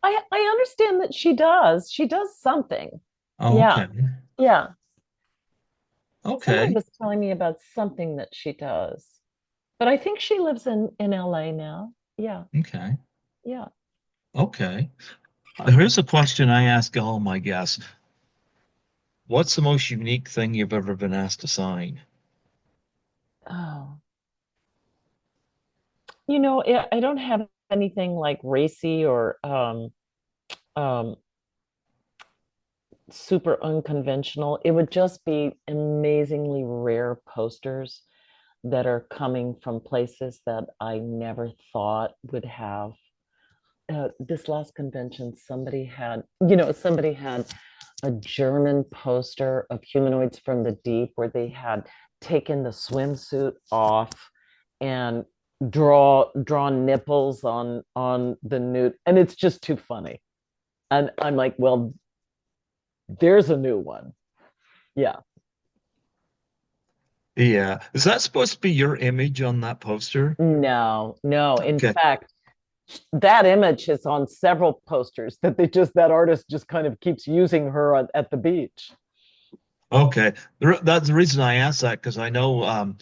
I understand that she does. She does something. Oh, Yeah. okay. Yeah. Somebody Okay. was telling me about something that she does. But I think she lives in LA now. Yeah. Okay. Yeah. Okay. Here's a question I ask all my guests. What's the most unique thing you've ever been asked to sign? Oh. I don't have anything like racy or um super unconventional. It would just be amazingly rare posters that are coming from places that I never thought would have. This last convention, somebody had a German poster of humanoids from the deep where they had taken the swimsuit off and drawn nipples on the nude, and it's just too funny. And I'm like, well, there's a new one. Yeah. Yeah. Is that supposed to be your image on that poster? No, no. In Okay. fact, that image is on several posters that artist just kind of keeps using her at the beach. Okay. That's the reason I asked that because I know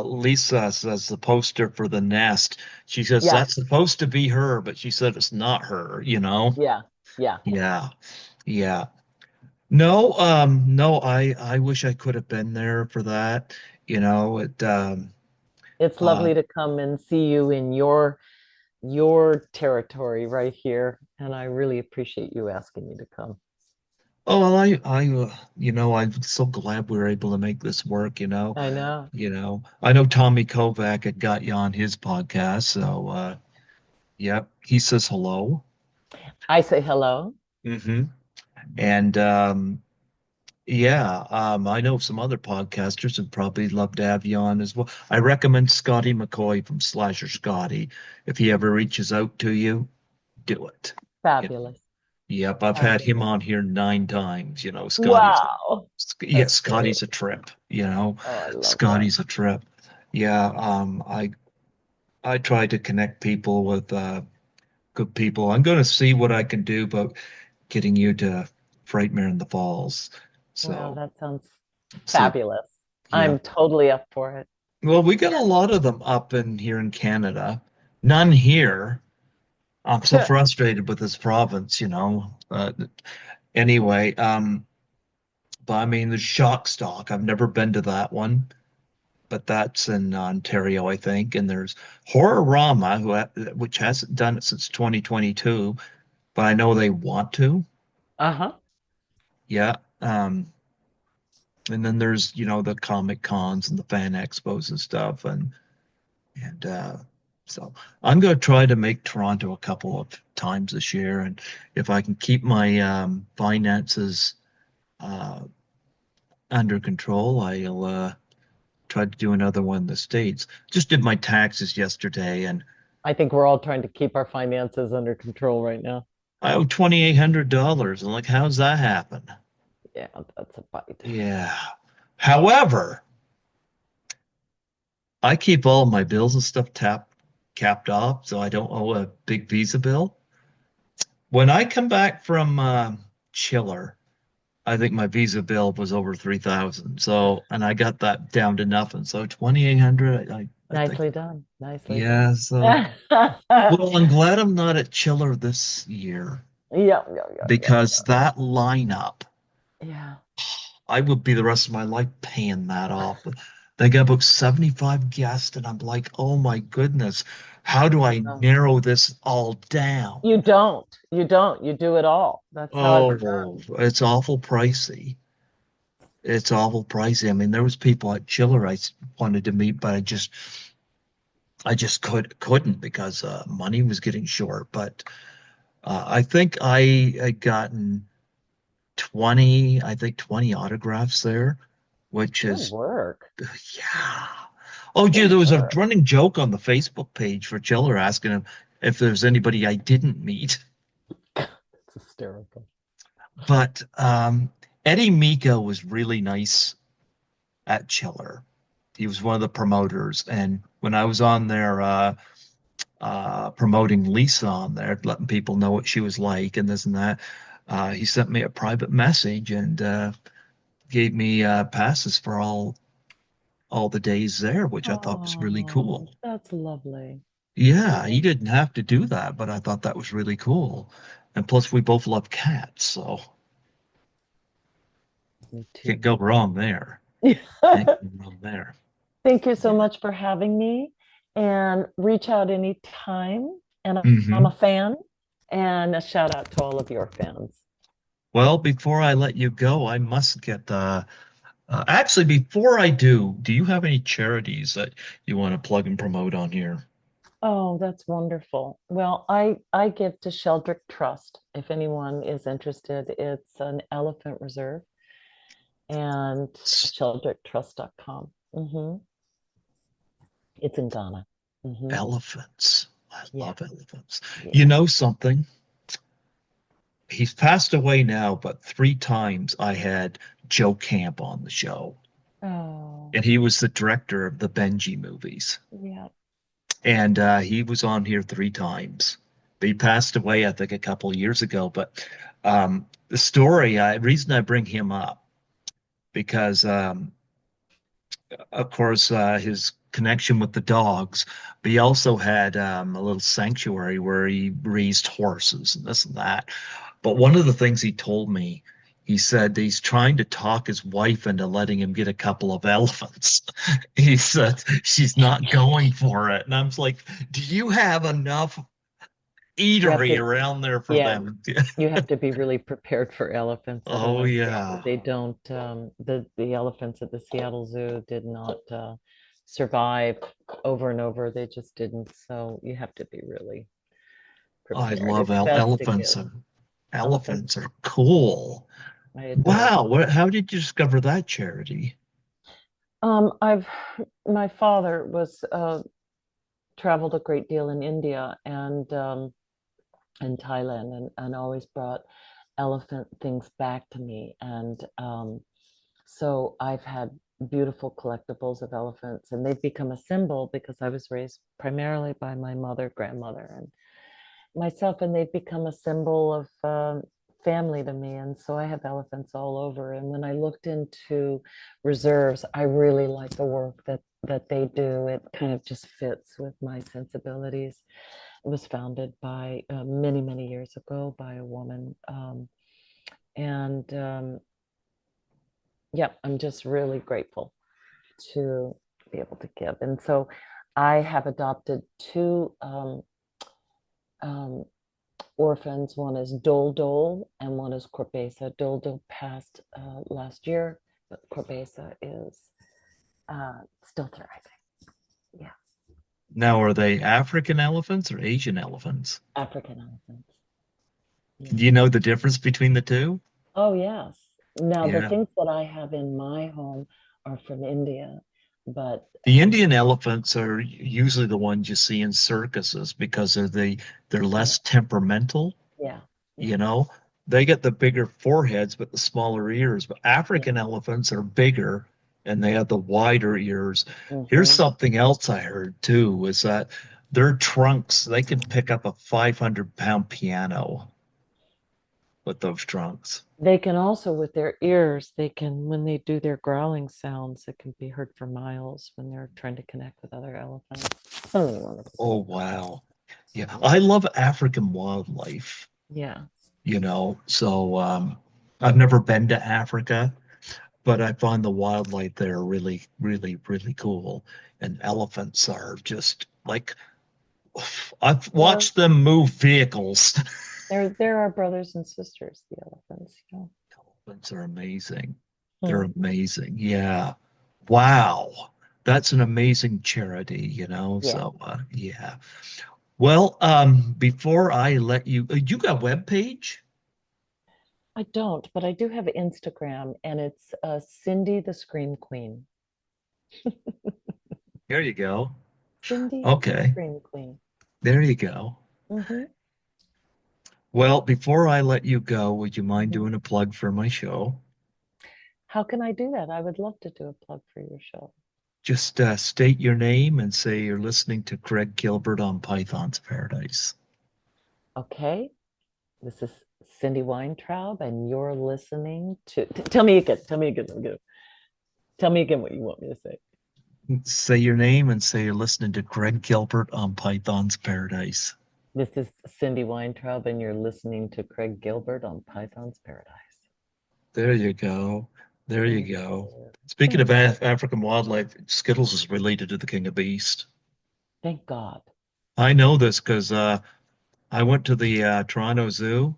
Lisa says the poster for the nest. She says Yeah, that's supposed to be her, but she said it's not her, you know? yeah, yeah. Yeah. Yeah. No, no, I wish I could have been there for that. You know, It's uh lovely to come and see you in your territory right here, and I really appreciate you asking me to come. oh well, I'm so glad we were able to make this work, you know. I know. I know Tommy Kovac had got you on his podcast, so yep, he says hello. I say hello. Hmm. And yeah, I know some other podcasters would probably love to have you on as well. I recommend Scotty McCoy from Slasher Scotty. If he ever reaches out to you, do it. You know, Fabulous. yep, I've had him Fabulous. on here 9 times. Wow. Yeah, That's great. Scotty's a trip. You know, Oh, I love that. Scotty's a trip. Yeah, I try to connect people with good people. I'm going to see what I can do about getting you to Frightmare in the Falls. Wow, So that sounds see, fabulous. yeah. I'm totally up for it. Well, we got a lot of them up in here in Canada. None here. I'm so frustrated with this province, you know. Anyway, but I mean, the Shock Stock. I've never been to that one, but that's in Ontario, I think. And there's Horrorama, which hasn't done it since 2022, but I know they want to. Uh-huh. Yeah. And then there's, the Comic Cons and the fan expos and stuff. And so I'm going to try to make Toronto a couple of times this year. And if I can keep my finances uh, under control, I'll try to do another one in the States. Just did my taxes yesterday and I think we're all trying to keep our finances under control right now. I owe $2,800. I'm like, how's that happen? Yeah, that's a bite. Yeah. However, I keep all my bills and stuff capped off, so I don't owe a big Visa bill. When I come back from Chiller, I think my Visa bill was over 3,000. So, and I got that down to nothing. So 2,800, I think, Nicely done. Nicely done. yeah. So, Yeah, well, I'm glad I'm not at Chiller this year yeah, yeah, because that lineup, yeah. I would be the rest of my life paying that off. They got about 75 guests, and I'm like, oh my goodness, how do I Yeah. narrow this all down? You don't. You don't. You do it all. That's how it's Oh, it's awful pricey. It's awful pricey. I mean, there was people at Chiller wanted to meet, but I just couldn't because money was getting short. But I think I had gotten 20 autographs there, which good is work. yeah. Oh, gee, Good there was a work. running joke on the Facebook page for Chiller asking him if there's anybody I didn't meet. It's hysterical. But Eddie Miko was really nice at Chiller. He was one of the promoters. And when I was on there promoting Lisa on there, letting people know what she was like and this and that, he sent me a private message and gave me passes for all the days there, which I thought was really Oh, cool. that's lovely. Yeah, he Oh, didn't have to do that, but I thought that was really cool. And plus, we both love cats, so me can't too. go wrong there. Can't go wrong there. Thank you so Yeah. much for having me and reach out anytime. And I'm a Hmm. fan and a shout out to all of your fans. Well, before I let you go, I must get actually, before I do you have any charities that you want to plug and promote on here? Oh, that's wonderful. Well, I give to Sheldrick Trust. If anyone is interested, it's an elephant reserve and S- sheldricktrust.com. It's in Ghana. hmm Elephants. I Yeah, love elephants. You yeah. know something? He's passed away now, but three times I had Joe Camp on the show, Oh, and he was the director of the Benji movies. yeah. And he was on here three times. He passed away, I think, a couple of years ago. But the story, reason I bring him up because, of course, his connection with the dogs, but he also had a little sanctuary where he raised horses and this and that. But one of the things he told me, he said he's trying to talk his wife into letting him get a couple of elephants. He said she's not going for it. And I was like, do you have enough You have eatery to, around there for yeah, them? you have to be really prepared for elephants. Oh, Otherwise, yeah. they don't, the elephants at the Seattle Zoo did not survive over and over. They just didn't. So you have to be really I prepared. love It's best to elephants. give And elephants. elephants are cool. I adore Wow. them. How did you discover that charity? I've my father was traveled a great deal in India and Thailand and always brought elephant things back to me. And so I've had beautiful collectibles of elephants, and they've become a symbol because I was raised primarily by my mother, grandmother, and myself, and they've become a symbol of family to me. And so I have elephants all over. And when I looked into reserves, I really like the work that they do. It kind of just fits with my sensibilities. It was founded by many, many years ago by a woman. And yeah, I'm just really grateful to be able to give. And so I have adopted two um, orphans. One is Dole Dole and one is Corbesa. Dole Dole passed last year, but Corbesa is still thriving. Yeah, Now, are they African elephants or Asian elephants? African elephants. Do Yeah. you know the difference between the two? Oh, yes. Now, the Yeah. things that I have in my home are from India, but The Indian elephants are usually the ones you see in circuses because they're yeah, less temperamental, yeah, you yeah, know. They get the bigger foreheads but the smaller ears. But yeah. African elephants are bigger and they have the wider ears. Here's hmm something else I heard too, was that their trunks, they can pick up a 500-pound piano with those trunks. They can also, with their ears, they can, when they do their growling sounds, it can be heard for miles when they're trying to connect with other elephants. Something wonderful Oh, stuff. wow. Yeah, Yeah. I love African wildlife, Yeah. so I've never been to Africa, but I find the wildlife there really, really, really cool. And elephants are just like I've They're, watched them move vehicles. they're our brothers and sisters, the elephants, you know. Elephants are amazing. They're Hmm. amazing. Yeah. Wow. That's an amazing charity, Yeah. So yeah. Well, before I let you, you got a web page? I don't, but I do have Instagram and it's Cindy the Scream Queen. There you go. Cindy the Okay. Scream Queen. There you go. hmm Well, before I let you go, would you mind hmm doing a plug for my show? How can I do that? I would love to do a plug for your show. Just state your name and say you're listening to Greg Gilbert on Python's Paradise. Okay, this is Cindy Weintraub, and you're listening to. Tell me again. Tell me again. Tell me again what you want me to say. Say your name and say you're listening to Greg Gilbert on Python's Paradise. This is Cindy Weintraub, and you're listening to Craig Gilbert on Python's Paradise. There you go. There you Thank go. you. Speaking Thank of you. African wildlife, Skittles is related to the King of Beasts. Thank God. I know this because I went to the Toronto Zoo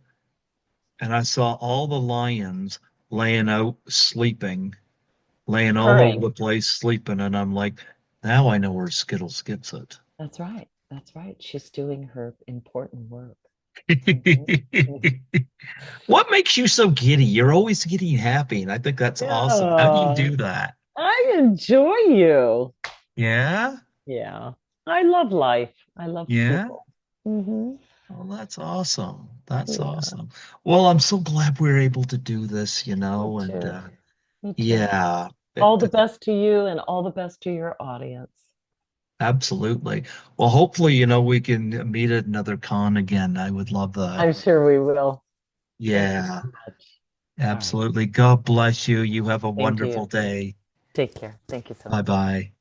and I saw all the lions laying out sleeping, laying all over Purring. the place sleeping, and I'm like, now I know where Skittles gets it. That's right. That's right. She's doing her important work. Mhm. Mhm. What makes you so giddy? You're always giddy and happy, and I think that's awesome. How do you Yeah, do that? I enjoy you. Yeah? Yeah. I love life. I love Yeah? people. Hmm. Oh, that's awesome. That's Yeah. awesome. Well, I'm so glad we're able to do this, Me and too. Me too. yeah, All the it, best to you and all the best to your audience. absolutely. Well, hopefully, we can meet at another con again. I would love that. I'm sure we will. Thank you so Yeah, much. All right. absolutely. God bless you. You have a Same to wonderful you. day. Take care. Thank you so Bye much. bye.